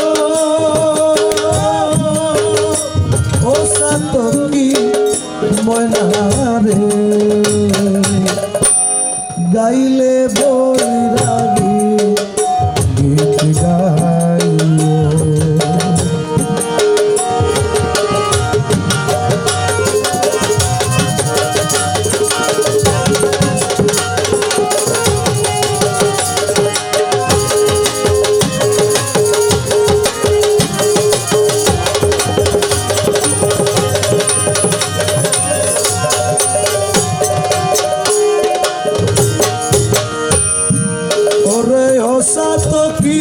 ও সাতকি ময়না রে গাইলে বৈরাগী গীত গাইও সাতকি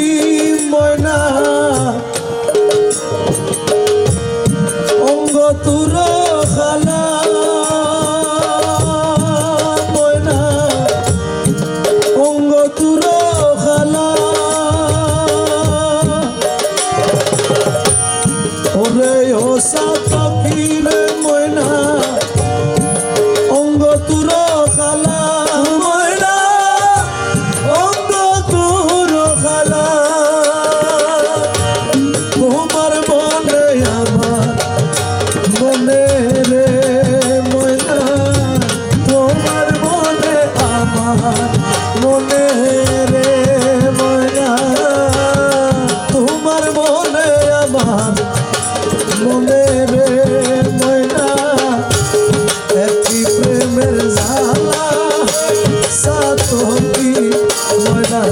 ময়না অঙ্গ তুর খালা ময়না অঙ্গ তুর খালা ওরে ও সাতকি রে ময়না অঙ্গ তুর খালা মনে রে ময়না তোমার মনে আমার মনে রে ময়না একই প্রেমের জ্বালা সাতকি ময়না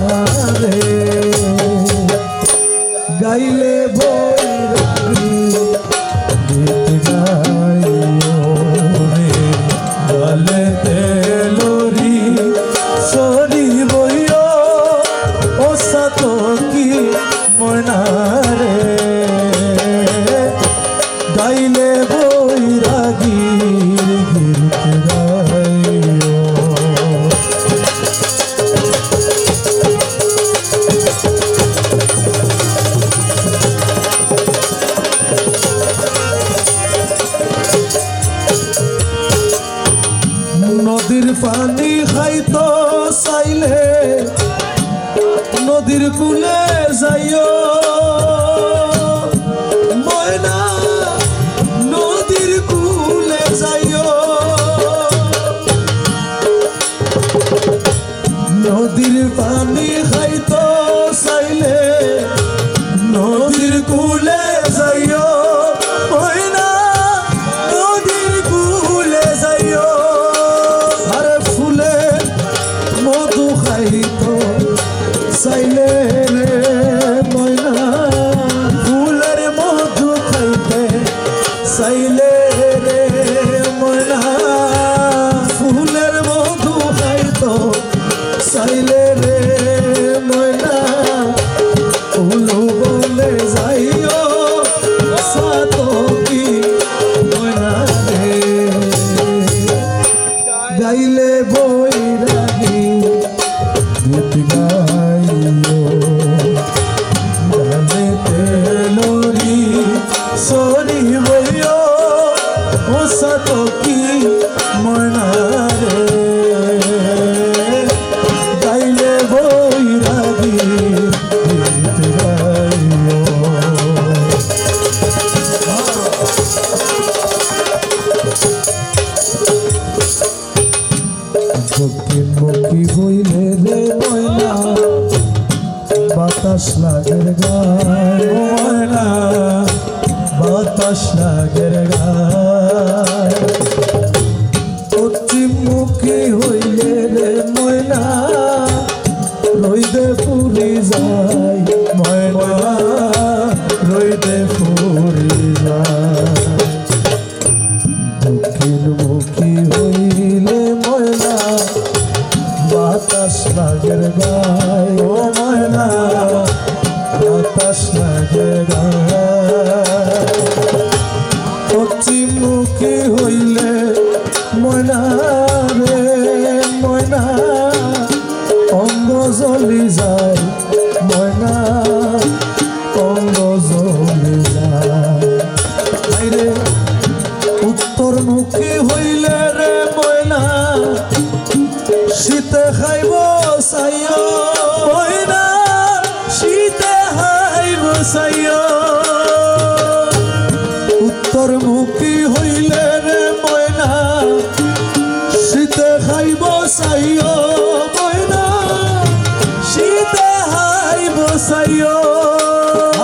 রে গাইলে বৈরাগী গীত গাইও রে গলেতে লরি সরি বইও ও সাতকি ময়না রে গাইলে বৈরাগী গীত গাইও নদীর পানি খাইতো চাইলে নদীর কূলে যাইও ময়না নদীর কূলে যাইও নদীর পানি খাইতো চাইলে নদীর কূলে যাইও ময়না নদীর কূলে যাইও মধু খাইতো চাইলে রে ময়না ফুলের মধু খাইতে চাইলে রে ময়না ফুলের মধু খাইতো চাইলে রে ময়না ফুলু বলে যাইও সাতকি ময়না রে গাইলে বৈরাগী গীত গাইও গানেতে লরি সরি বইও ও সাতকি ময়না রে গাইলে বৈরাগী গীত গাইও দক্ষিণমুখী হইলে রে ময়না বাতাস লাগের গায় ময়না বাতাস লাগের গায় পশ্চিমমুখী হইলে রে ময়না রইদে পুরি যায় ময়না রইদে পুরি যায় দক্ষিণমুখী হইলে ময়না বাতাস লাগের গায় ও ময়না বাতাস লাগের গায় পশ্চিমমুখী হইলে ময়না রে ময়না অঙ্গ জ্বলি যায় ময়না অঙ্গ জ্বলি যায় রে উত্তরমুখী হইলে রে ময়না শীতে খাইব চাইও ময়না শীতে খাইব সাইও উত্তরমুখী হইলে রে ময়না শীতে খাইব সাইও ময়না শীতে খাইব সাইও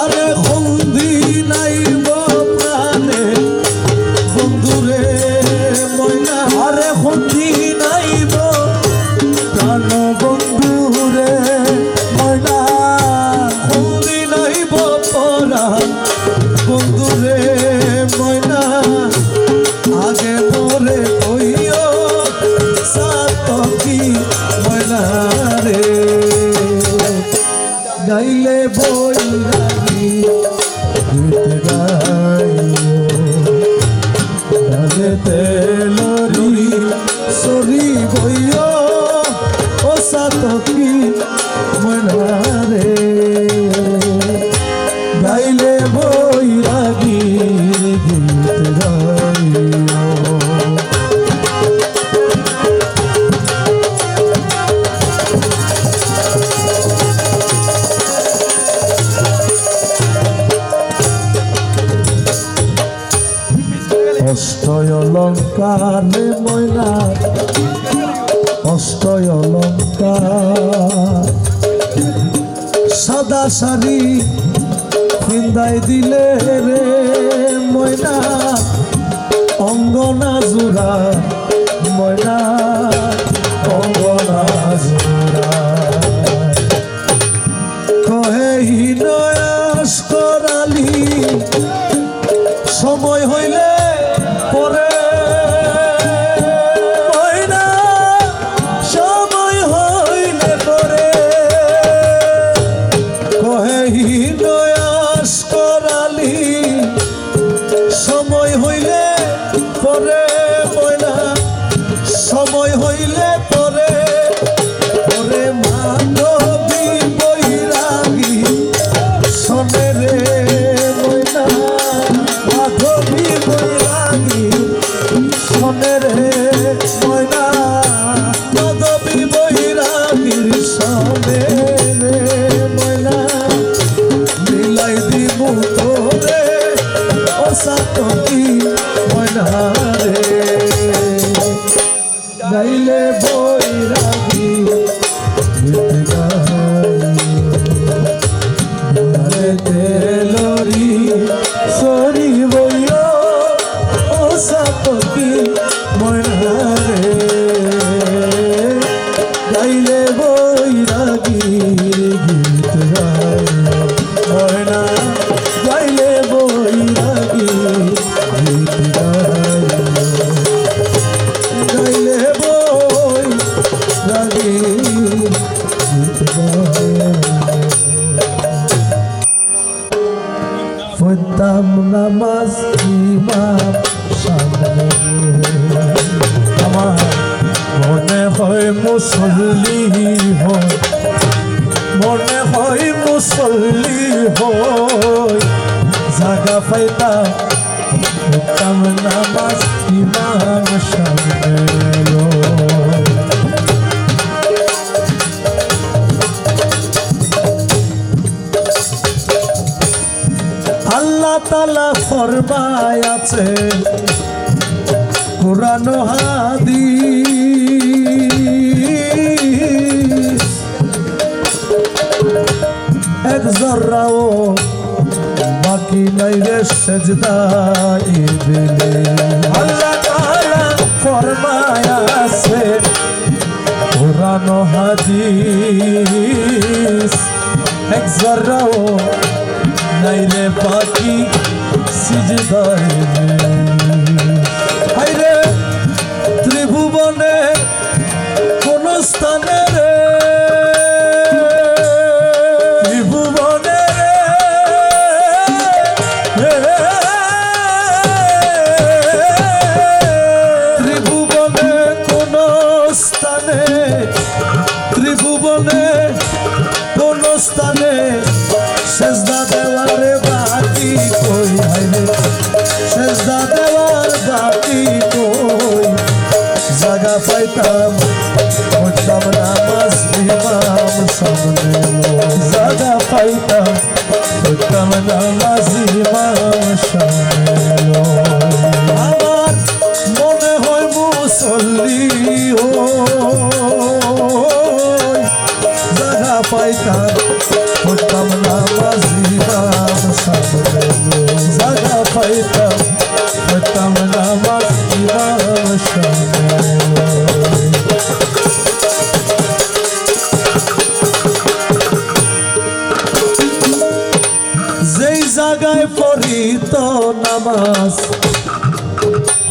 আরে খন্দি নাইব প্রাণে বন্ধুরে ময়না আরে খন্দি নাইব প্রাণ বন্ধুরে ময়না খন্দি নাইব পরা বন্ধুরে ময়না আগে পরে কইও সাতকি ময়না রে গাইলে বই লাগি গীত গাইলে তেলরি সরি বইও ও সাতকি ময়না রে গাইলে বই লাগি গীত গাইও অষ্টয় অলঙ্কারে ময়না অষ্টয় অলঙ্কার সাদা শাড়ি ফিন্দাই দিলে রে ময়না অঙ্গনা জোড়া ময়না অঙ্গনা জোড়া কহে হিনয়াস করালি সময় হইলে পরে ময়না সময় হইলে পরে কহে হিনয়াস করালি সময় হইলে পরে ময়না সময় হইলে পরে পরে মাধবী বৈরাগী শোনে রে ময়না মাধবী বৈরাগী শোনে রে ময়না মাধবী বৈরাগীর শোনে রে ময়না মিলাই দিমু তোরে ও সাতকি ময়না রে গাইলে বৈরাগী গীত গাইলে তেলরি সরি বইও ও সাতকি ময়না রে গাইলে বৈরাগী গীত গাইও ময়না গাইলে বৈরাগী গীত গাইও গাইলে বৈরাগী গীত গাইও পড়তাম নামাজ ইমাম সামনে আমার মনে হয় মুসল্লি হয় মনে হয় মুসল্লি হয় জাগা পাইতাম পড়তাম নামাজ ইমাম সামনে আল্লাহ তাআলা ফরমায় আছে কুরআন ও হাদিস এক জরাও বাকি নাই রে সেজদায় দিলে আল্লাহ তাআলা ফরমায় আছে কুরআন ও হাদিস এক জরাও নাইরে বাকি সিজদায় হায়রে ত্রিভুবনে কোন স্থানে রে ত্রিভুবনে ত্রিভুবনে কোন স্থানে ত্রিভুবনে কোন স্থানে সেজদা দেওয়ার বাকি কই হায়রে সেজদা দেওয়ার বাকি কই জাগা পাইতাম পড়তাম নামাজ ইমাম সামনে জাগা পাইতাম হইতাম নামাজি ইমাম সামনে আমার মনে হয় মুসল্লি জায়গা পাইতাম হইতাম নামাজি ইমাম সামনে জায়গা পাইতাম হইতাম নামাজি ইমাম সামনে যেই জায়গায় পড়িত নামাজ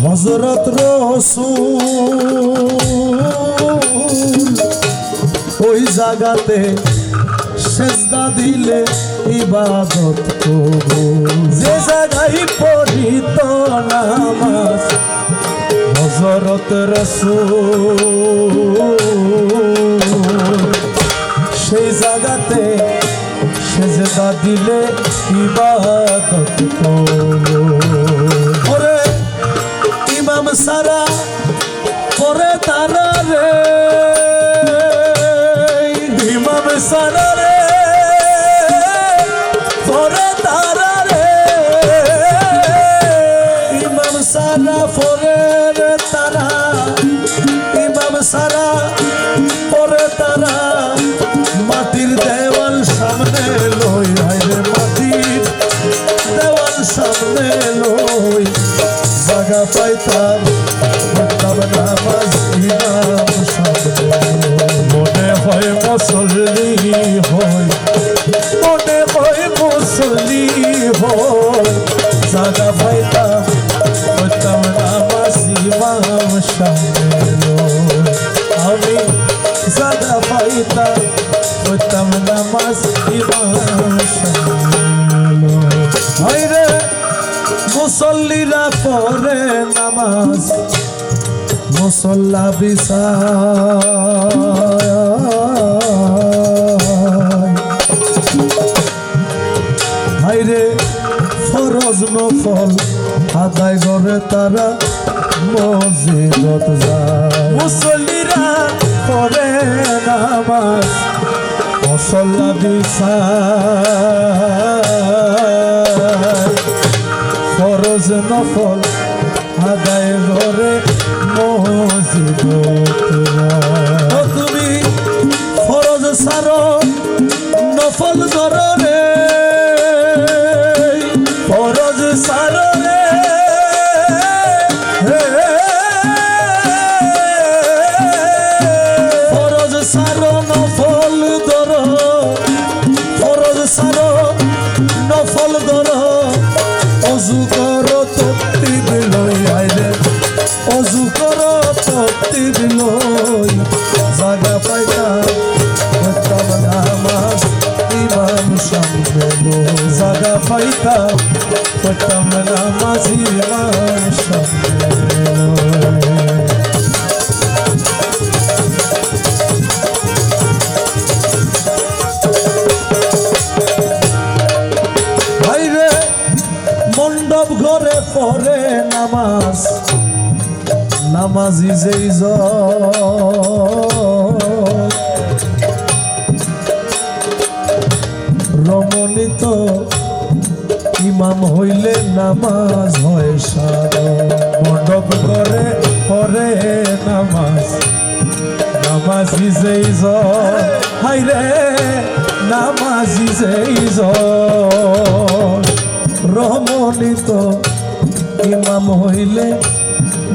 হযরত রাসূল ওই জায়গাতে সেজদা দিলে ইবাদত কবুল যে জায়গায় পড়িত নামাজ হযরত রাসূল সেই জায়গাতে সেজদা দিলে ইবাদত করো ওরে ইমাম সারা পরে তারা রে ইমাম সারা রে পরে তারা রে ইমাম সারা পরে তারা ইমাম সারা পরে তারা মাটির দেওয়াল সামনে লই হাইরে মাটির দেওয়াল সামনে লই জায়গা পাইতাম হইতাম নামাজ ইমাম সামনে মনে হয় মুসল্লি হয় মনে হয় মুসল্লি হয় জায়গা পাইতাম হইতাম নামাজ ইমাম সামনে আমি জায়গা পাইতাম হইতাম নামাজ ইমাম সামনে মুসল্লিরা পড়ে নামাজ মুসল্লা বিছায় হাইরে ফরজ নফল আদায় করে তারা মসজিদত যায় মুসল্লিরা পড়ে নামাজ মুসল্লা বিছায় ফরজ নফল আদায় করে মসজিদত যায় তুমি ফরজ সারো নফল ধরো রে ফরজ সারো রে ফরজ সারো নফল ধরো ফরজ সারো নফল ধরো অজু করো তত্তিব লই আইলে অজু করো তত্তিব লই জায়গা পাইতাম হইতাম নামাজ ইমাম সামনে জায়গা পাইতাম হইতাম নামাজ ইমাম সামনে মণ্ডপ ঘরে পড়ে নামাজ নামাজি যেই রমণীত ইমাম হইলে নামাজ হয় সাধন মণ্ডপ ঘরে পড়ে নামাজ নামাজি যেই হাইরে নামাজি যেই রমণীত ইমাম হইলে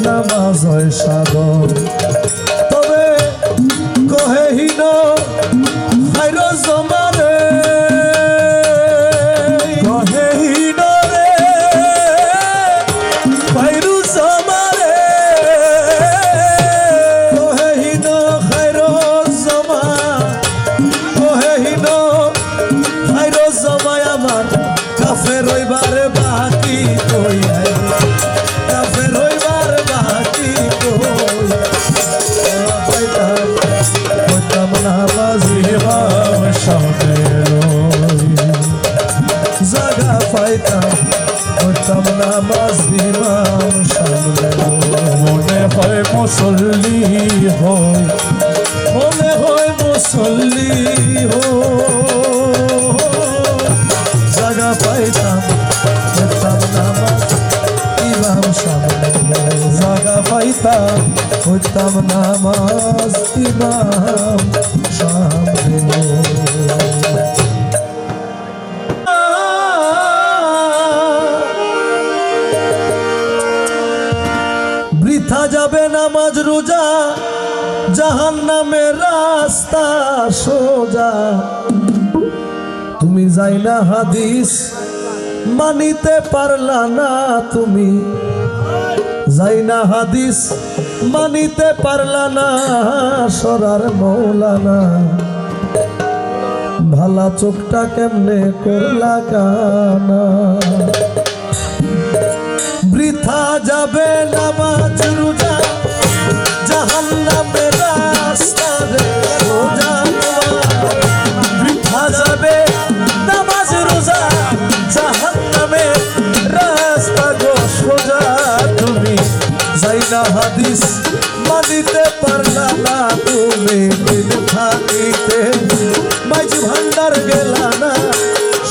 নামাজ হয় সাধন তবে কহেহীন খাইর জমারে কহেহীন রে খাইরু জমারে কহেহীন খাইর জমা কহেহীন খাইর জমায় আমার কাফের হইবারে বাকি কই কাফের হইবার বাকি কই হইতাম নামাজ ইমাম সামনে জায়গা পাইতাম হইতাম নামাজ ইমাম সামনে মনে হয় মুসল্লি হয় মনে হয় মুসল্লি হয় জায়গা পাইতাম হইতাম নামাজ ইমাম সামনে জায়গা পাইতাম হইতাম নামাজ ইমাম সামনে। বৃথা যাবে নামাজ রোজা জাহান্নামের রাস্তা সোজা। তুমি যাই না হাদিস মানিতে পারলা না, তুমি যাই না হাদিস মানিতে পারলা না, সরার মৌলানা ভালা চোখটা কেমনে করলা কানা। বৃথা যাবে নামাজ রোজা জাহান্নামের রাস্তা রে সোজা। বৃথা যাবে নামাজ রোজা জাহান্নামের রাস্তা গো সোজা। তুমি যাই না হাদিস মানিতে পারলা না, তুমি দিন থাকিতে মাইজ ভান্ডার গেলা না,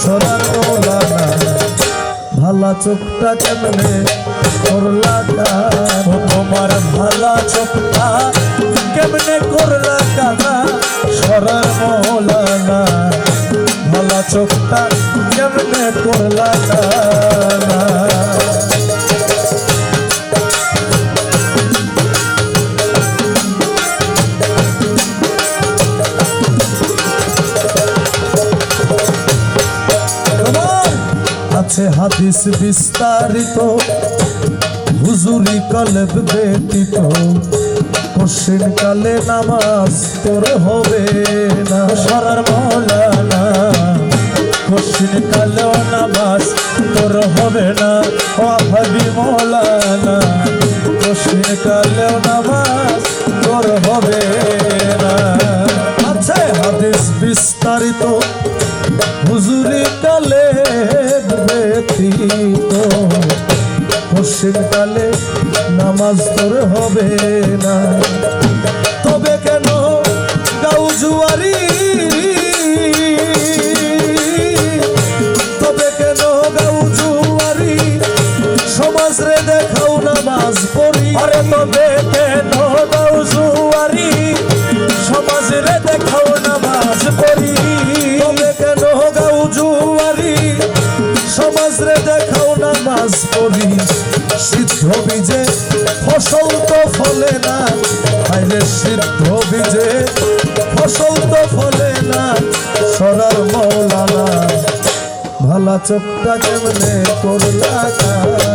সরার মৌলানা ভালা চোখটা কেমনে করলা কানা। তোমার ভালা চোখটা কেমনে করলা কানা, সরার মৌলানা ভালা চোখটা কেমনে করলা কানা। আছে হাদিস বিস্তারিত হুজুরি কলব ব্যতীত, কশিন কালে নামাজ তোর হবে না, সরার মৌলানা কশিন কালেও নামাজ তোর হবে না, ও ভাবি মৌলানা কশিন কালেও নামাজ তোর হবে না। আছে হাদিস বিস্তারিত হুজুরি কালে ব্যতীত, কশিন কালে নামাজ তোর হবে না। তবে কেন গাও জুয়ারি, তবে কেন গাও জুয়ারি সমাজ রে দেখাও নামাজ পড়ি। আরে তবে কেন গাও জুয়ারি সমাজ রে দেখাও নামাজ পড়ি। তবে কেন গাও জুয়ারি সমাজ রে দেখাও নামাজ পড়ি। সিদ্ধ বীজে ফসল তো ফলে না, আইরে সিদ্ধ বীজে ফসল তো ফলে না, সরার মৌলানা ভালা চোখটা কেমনে করলা কানা।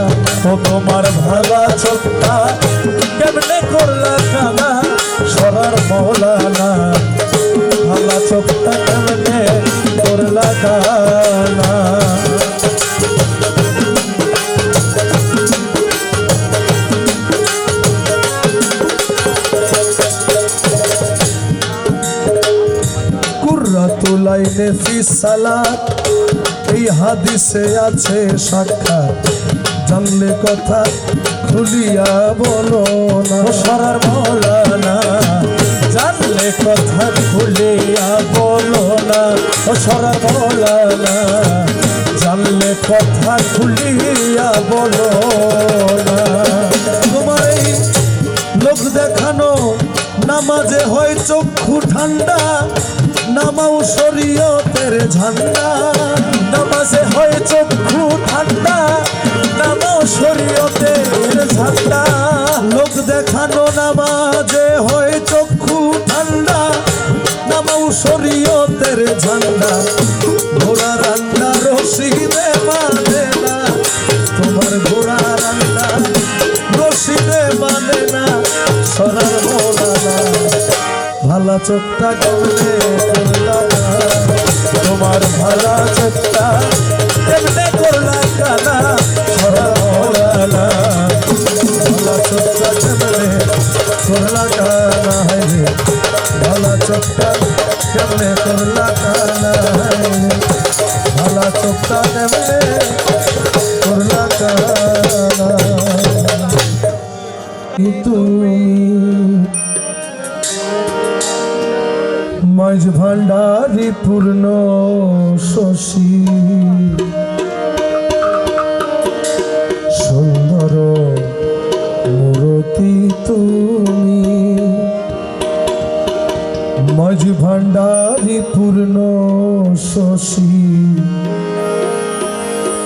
ও তোমার ভালা চোখটা কেমনে করলা কানা, সরার মৌলানা ভালা চোখটা কেমনে করলা কানা। কুররাতুলাইনে ফি সালাত এই হাদিসে আছে সাক্ষাৎ, জানলে কথা খুলিয়া বলো না, সরার মৌলানা জানলে কথা খুলিয়া বলো না, সরার মৌলানা জানলে কথা খুলিয়া বলো না। তোমার এই লোক দেখানো নামাজে হয় চক্ষু ঠান্ডা, নামাও শরীয়তের ঝান্ডা। নামাজে হয় চক্ষু ঠান্ডা, নামাও শরীয়তের ঝান্ডা। লোক দেখানো নামাজে হয় চক্ষু ঠান্ডা, নামাও শরীয়তের ঝান্ডা। ঘোড়া রান্না রশিদে মানে না, তোমার ঘোড়া রান্না রশিদে মানে না, সরার মৌলানা ভালা চোখটা কেমনে করলা কানা। তোমার ভালা চোখটা কেমনে করলা কানা, সরার মৌলানা ভালা চোখটা কেমনে করলা কানা। হায়রে ভালা চোখটা কেমনে করলা কানা, ভালা চোখটা কেমনে করলা কানা। তুমি মাঝ ভান্ডারি পূর্ণ শশী,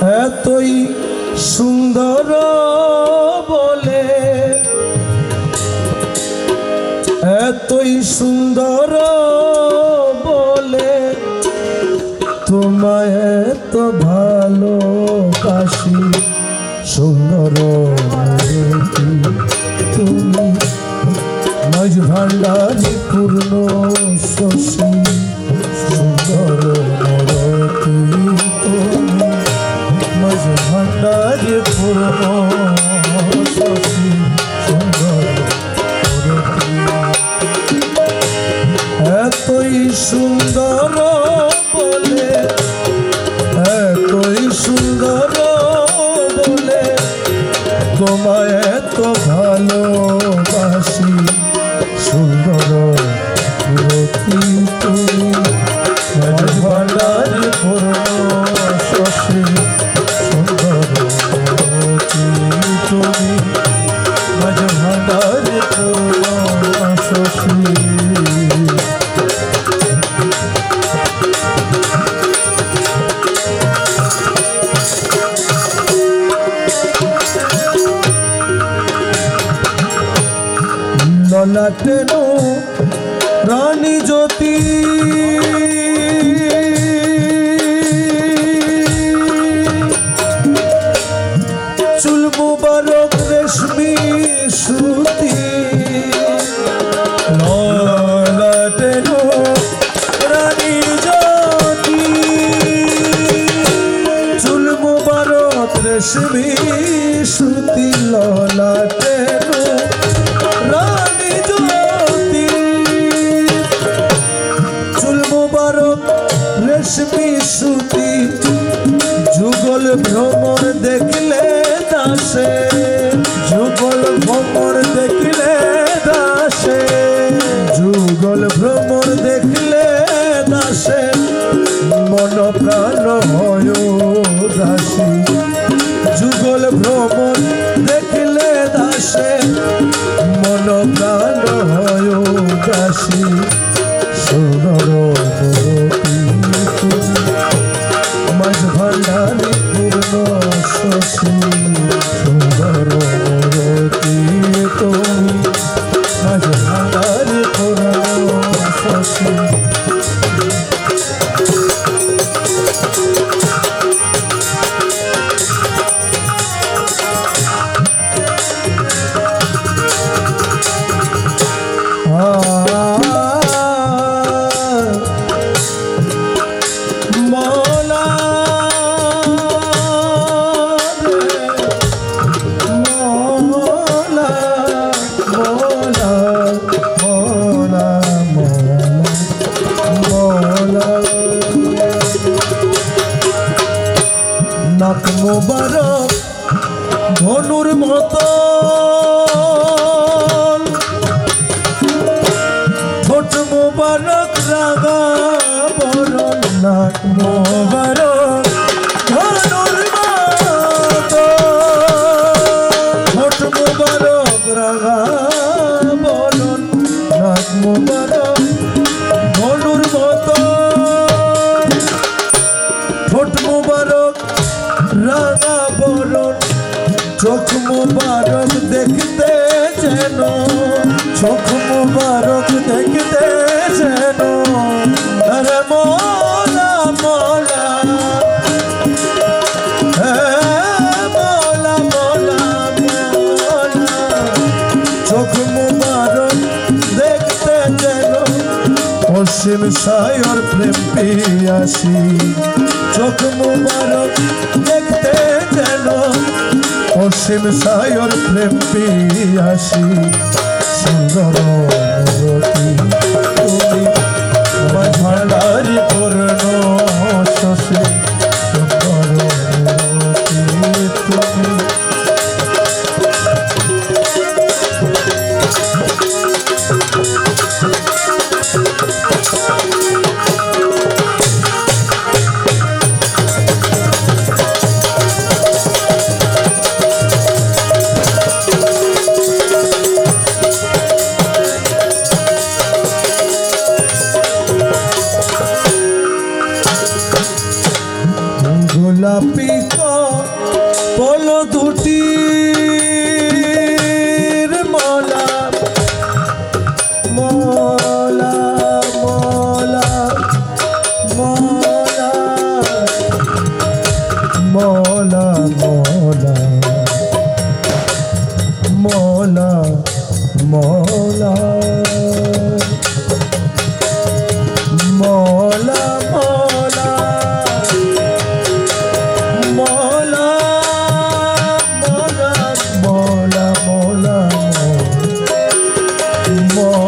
এতই সুন্দর বলে, এতই সুন্দর বলে তোমায় এত ভালোবাসি, সুন্দর তুমি মাঝ ভান্ডারি পূর্ণ শশী, সুন্দর মরতি তুমি মাঝ ভান্ডারি পূর্ণ শশী, সুন্দর মরতি। এতই সুন্দর বলে, এতই সুন্দর বলে তোমায় এত ভালোবাসি, সুন্দর মরতি তুমি মাঝ ভান্ডারি পূর্ণ শশী, সুন্দর মরতি তুমি মাঝ ভান্ডারি পূর্ণ শশী। ললাটেন রানী জ্যোতি, চুল মুবারক রেশমি সুতি, ললাটেন রানী জ্যোতি, চুল মুবারক রেশমি সুতি, ললাটেন রানী জ্যোতি, চুল মুবারক রেশমি সুতি, যুগল ভ্রমর দেখলে দাসে, যুগল ভ্রমর দেখলে দাসে, যুগল ভ্রমর দেখলে দাসে, মন প্রাণ হয় দাসী, যুগল ভ্রমর দেখলে দাসে, মন প্রাণ হয় দাসী, সুন্দর মরতি তুমি মাঝ ভান্ডারি পূর্ণ শশী, সুন্দর মরতি তুমি মাঝ ভান্ডারি পূর্ণ শশী। নাক মোবারক ধনুর মতো, ঠোঁট মোবারক রাগা বরণ, নাক মোবারক ধনুর মতো, ঠোঁট মোবারক রাগা বরণ, নাক মোবারক ধনুর মতো, ঠোঁট মোবারক রাগা বরণ, চোখ মুবারক দেখতে যেন, চোখ মুবারক দেখতে যেন, আরে মোলা মোলা, মোলা মোলা মোলা, চোখ মুবারক দেখতে যেন, অসীম সায়র প্রেম পিয়াসী, চোখ মুবারক দেখতে যেন, অসীম সায়র প্রেম পিয়াসী, সুন্দর মরতি তুমি মাঝ ভান্ডারি পূর্ণ শশী, সুন্দর মরতি তুমি। পল দুটি মলা মলা মলা মলা মলা মলা মলা মলা মলা মলা মলা মলা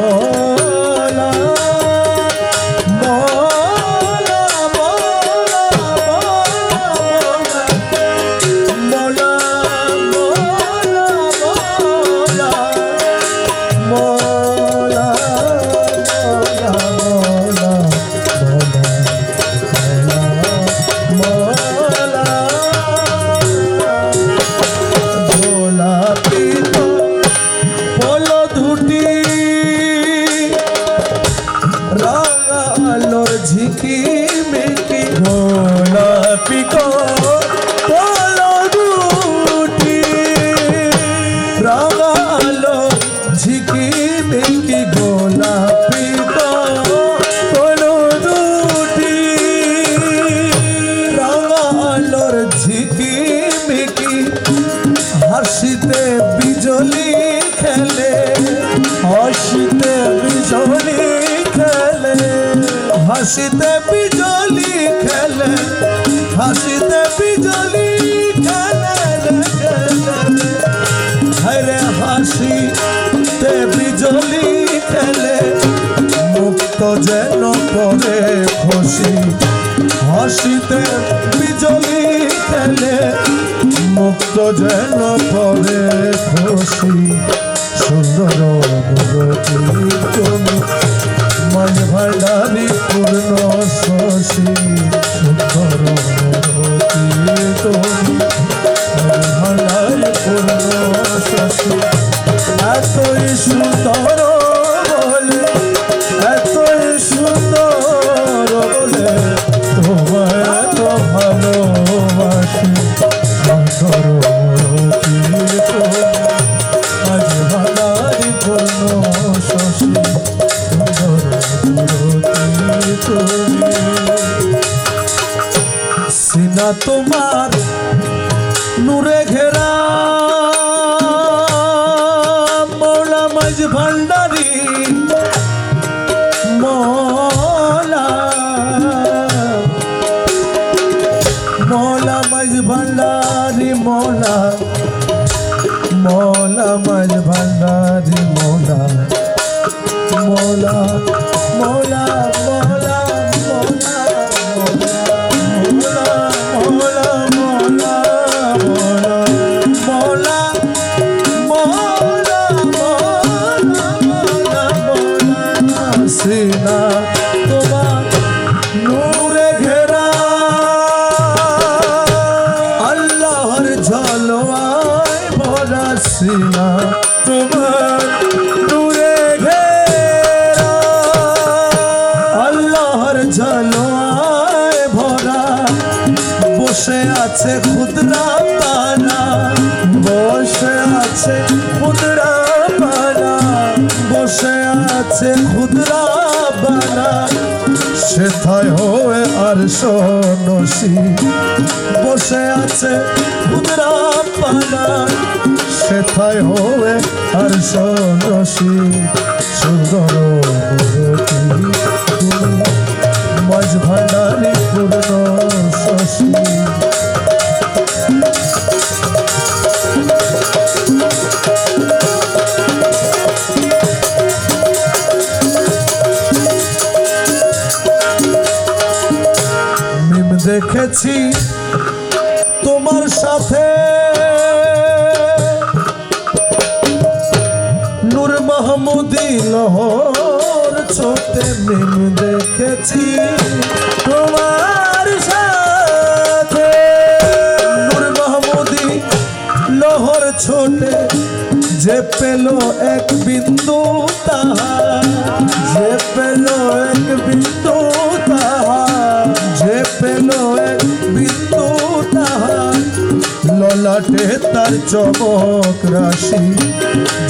ঝিকি মিকি গোলাপি পল দুটি রাগালো ঝিকি মিকি গোলাপি পল দুটি রাগালোর ঝিকি মিকি হাসিতে বিজলি খেলে হাসিতে বিজলি খেলে হাসিতে বিজলি খেলে হাসিতে বিজলি খেলে হরে হাসিতে বিজলি খেলে মুক্ত যেন করে খুশি হাসিতে বিজলি খেলে মুক্ত যেন করে খুশি সুন্দর তুমি মাঝ ভান্ডারি পূর্ণ শশী সুন্দর তুমি মাঝ ভান্ডারি পূর্ণ শশী এতই সুন্দর বলে এতই সুন্দর বলে তোমায় এত ভালোবাসি সুন্দর মাঝ ভান্ডারি পূর্ণ শশী সিনা তোমার নূরে ঘেরা মৌলা মাঝ ভান্ডারি মৌলা মৌলা মাঝ ভান্ডারি মৌলা মৌলা মাঝ ভান্ডারি মৌলা মৌলা মৌলা মৌলা মৌলা মৌলা মৌলা মৌলা মৌলা সিনা তোমার নূরে ঘেরা আল্লাহর ঝলওয়ায় ভরা সিনা তোমার নূরে ঘেরা আল্লাহর ঝলওয়ায় ভরা বসে আছে খুদরা পানা বসে আছে খুদরা পানা বসে আছে খুদরা বানা সেথায় হয়ে আর সোনসি বসে আছে খুদরা পানা সেথায় হয়ে আর সোনসি সুন্দর মাঝ ভান্ডারি পূর্ণ শশী মিম দেখেছি তোমার সাথে নূর মাহমুদি লহর ছোটে মিম দেখেছি তোমার সাথে নূর মাহমুদি লহর ছোটে যে পেল এক বিন্দু তাহা যে পেল এক বিন্দু তাহা যে পেল এক বিন্দু তাহা ললাটে তার চমক রাশি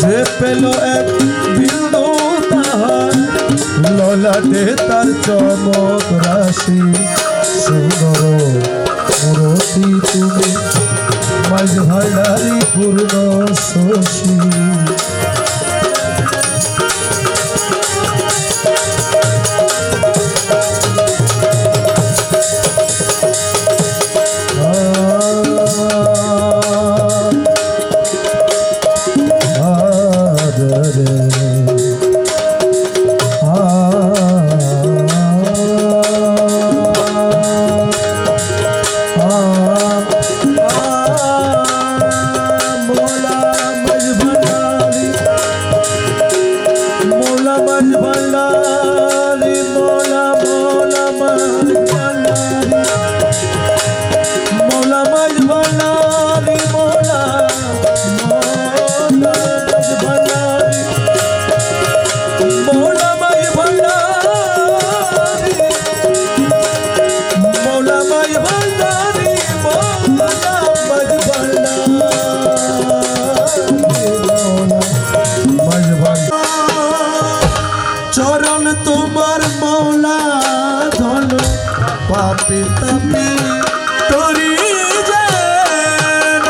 যে পেল এক বিন্দু তাহার ললাটে তার চমক রাশি সুন্দর মূরতি তুমি মাঝ ভান্ডারী পূর্ণ শশী চরণ তোমার মৌলা ধন পাপি তাপি তরি যেন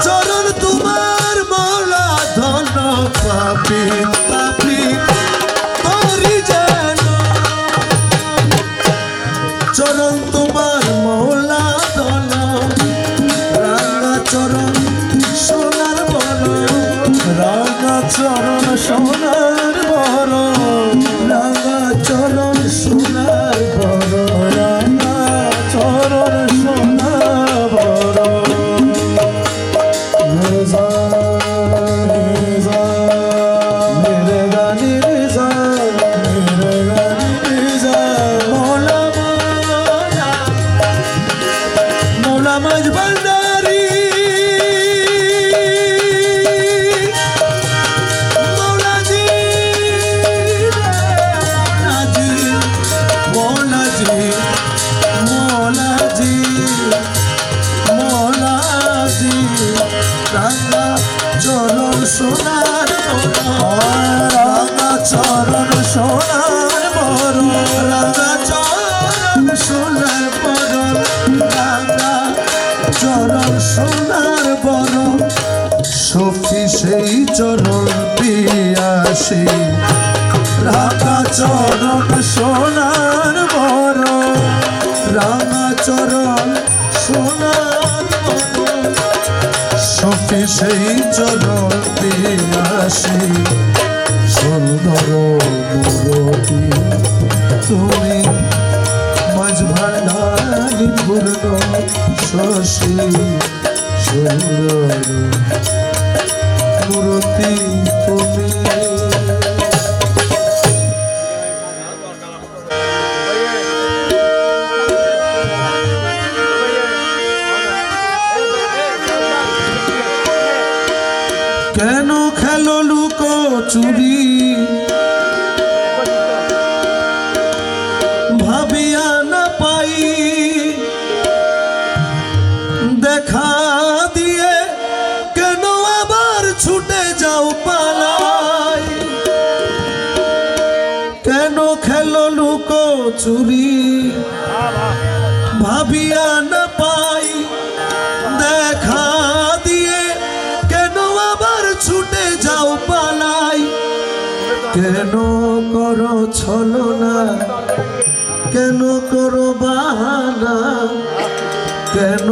চরণ তোমার মৌলা ধন পাপি তাপি তরি যেন চরণ তোমার মৌলা ধন রাঙা চরণ সোনার বন রাঙা চরণ সোনার বর রাঙা চরণ সোনার বর রাঙা চরণ সোনার বর মেরে গানি রেজা মৌলা মৌলা মৌলা মাঝ ভান্ডারী চরণ সোনার রাঙা চরণ সোনার বর রাঙা চরণ সোনার বর রাঙা চরণ সোনার বর সখী সেই চরণ পিয়াসী রাঙা চরণ সোনার বর রাঙা চরণ সোনার বর সখী সেই চরণ পিয়াসী সুন্দর মূরতি তুমি মাঝ ভান্ডারী পূর্ণ শশী সুন্দর মূরতি তুমি কেন খেলো লুকো চুরি ভাবিয়া না পাই দেখা দিয়ে কেন আবার ছুটে যাও পালাই কেন খেলো লুকো চুরি ভাবিয়া না পাই দেখা দিয়ে ছুটে যাও পালাই কেন করো ছলনা কেন করো বাহানা কেন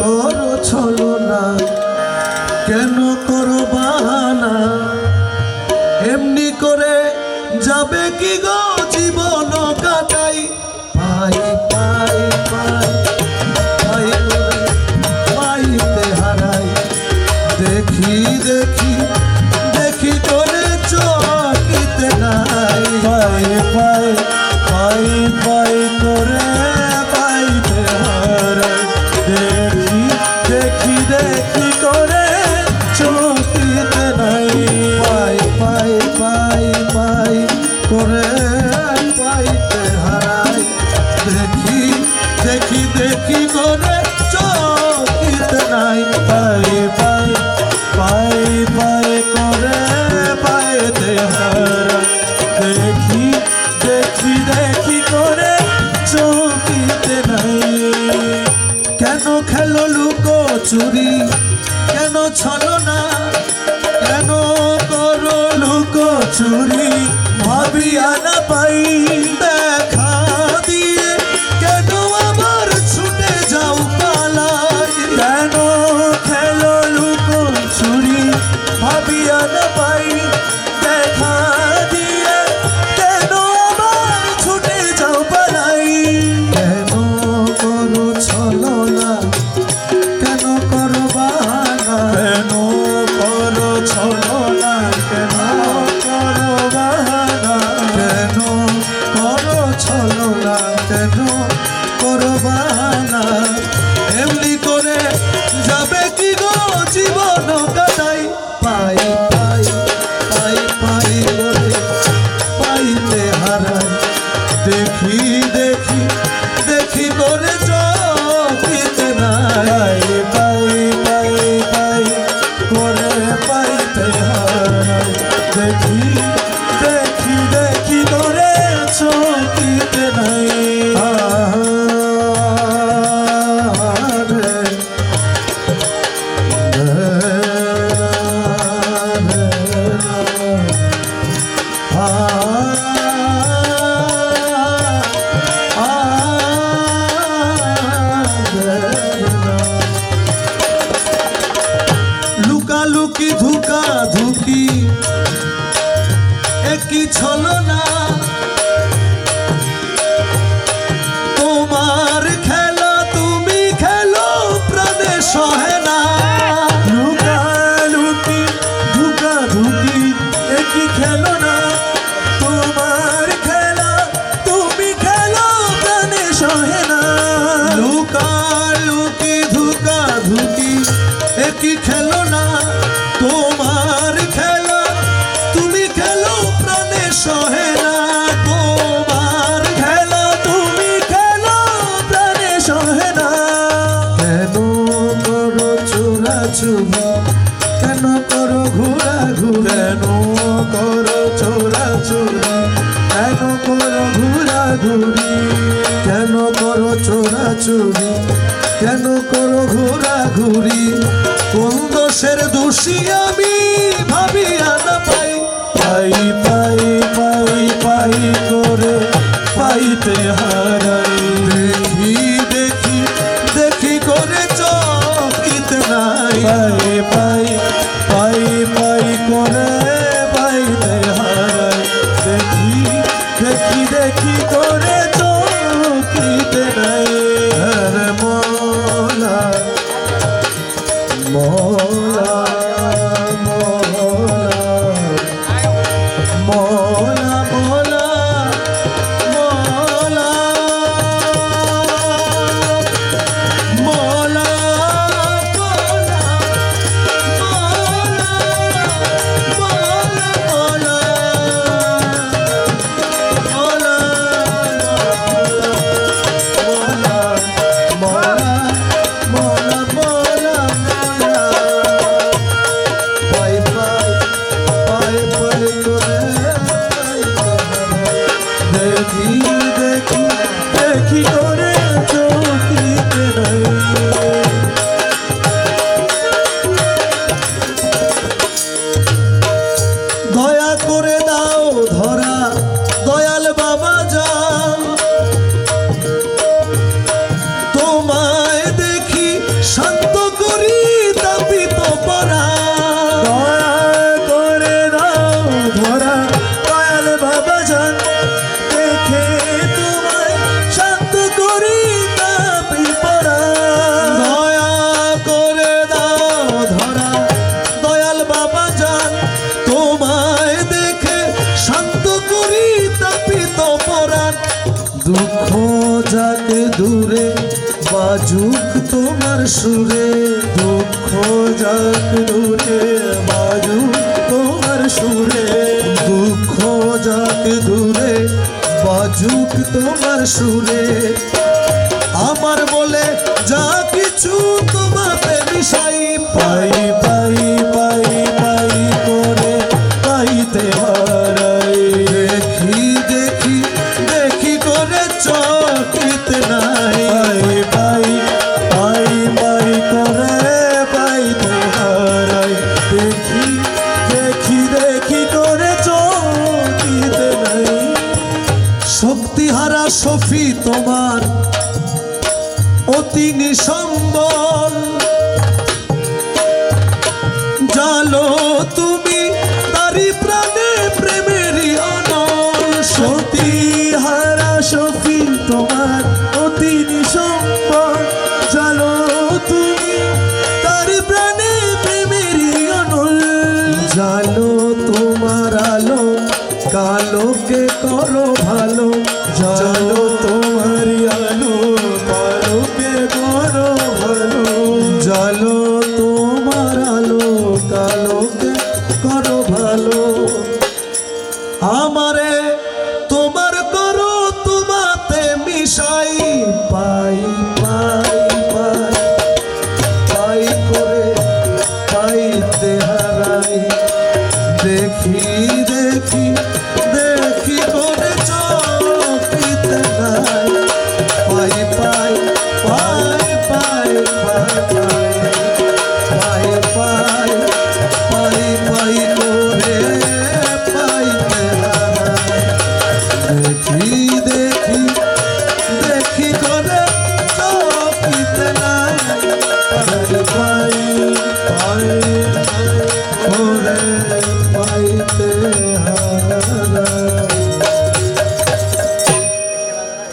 করো ছলনা কেন করো বাহানা এমনি করে যাবে কি গো জীবন কাটাই পাই পাই পাই পাই পাইতে হারাই দেখি দেখি দেখি করে চকিতে নাই পাই পাই পাই পাই করে পাইতে হারাই দেখি দেখি দেখি করে চকিতে নাই পাই পাই পাই পাই করে পাইতে হারাই দেখি দেখি দেখি করে চোখ কেন খেলো লুকো চুরি কেন ছলনা কেন করো লুকো চুরি ভাবিয়া না পাই দেখা দিয়ে কেন আবার ছুটে যাও পালাই কেন খেলো লুকো চুরি ভাবিয়া না পাই দেখা দিয়ে কেন আবার ছুটে যাও পালাই কেন করো ছলনা কেন করো বাহানা কেন করো ছলনা কেন করো বাহানা কেন করো ছলনা কেন করো বাহানা এমনি করে যাবে কি গো জীবন কাটাই পাই পাই পাই পাই করে পাইতে হারাই দেখি দেখি দেখি করে চোখিতে নাই পাই পাই পাই করে পাইতে হারাই দেখি দেখি দেখি করে চোখিতে নাই লুকালুকি ধুকা ধুকি একই ছলনা তোমার খেলা তুমি খেলো প্রাণে সহে না লুকালুকি ধুকা ধুকি একই খেলো না তোমার খেলা তুমি খেলো প্রাণে সহে না লুকালুকি ধুকা ধুকি একই খেলো না তোমার খেলা তুমি খেলো প্রাণে সহে না তোমার খেলা তুমি খেলো প্রাণে সহে না কেন করো চোরাচুরি কেন করো ঘোরা ঘুরা কেন করো চোরাচুরি কেন করো ঘোরা ঘুরি কেন করো চোরাচুরি কেন করো ঘোরা ঘুরি কোন দোষের দোষী আমি ভাবিয়া না পাই পাই পাই পাই পাই করে পাইতে হারাই দেখি দেখি দেখি করে চোখিতে নাই পাই পাই পাই পাই করে পাইতে হারাই দেখি দেখি দেখি করে চোখিতে নাই হরে মোলা মোলা মোলা মোলা মোলা মোলা মোলা দেখি করে চোখিতে নাই দয়া করে দাও ধরা দয়াল বাবা যান তোমায় দেখি শান্ত করি তাপিত পরা দয়া করে দাও ধরা দয়াল বাবা যান দেখে তোমায় শান্ত করি তাপি পরা দয়া করে দাও ধরা দয়াল বাবা যান তোমায় দেখে শান্ত করি তাপিত পরাণ দুঃখ যাকে দূরে বাজুক তোমার সুরে দুঃখ যাক দূরে বাজুক তোমার সুরে দুঃখ যাক দূরে বাজুক তোমার সুরে আমার বলে যা কিছু তোমাতে মিশাই পাই পাই পাই পাই করে পাইতে হারাই দেখি দেখি দেখি করে চকিত নাই পাই পাই পাই সম্বল জালো তুমি তারি প্রাণে প্রেমেরই অনল সতী হারা সফি তোমার অতি নিঃসম্বল জালো তুমি তারি প্রাণে প্রেমেরই অনল জালো তোমার আলো কালোকে করো ভালো জালো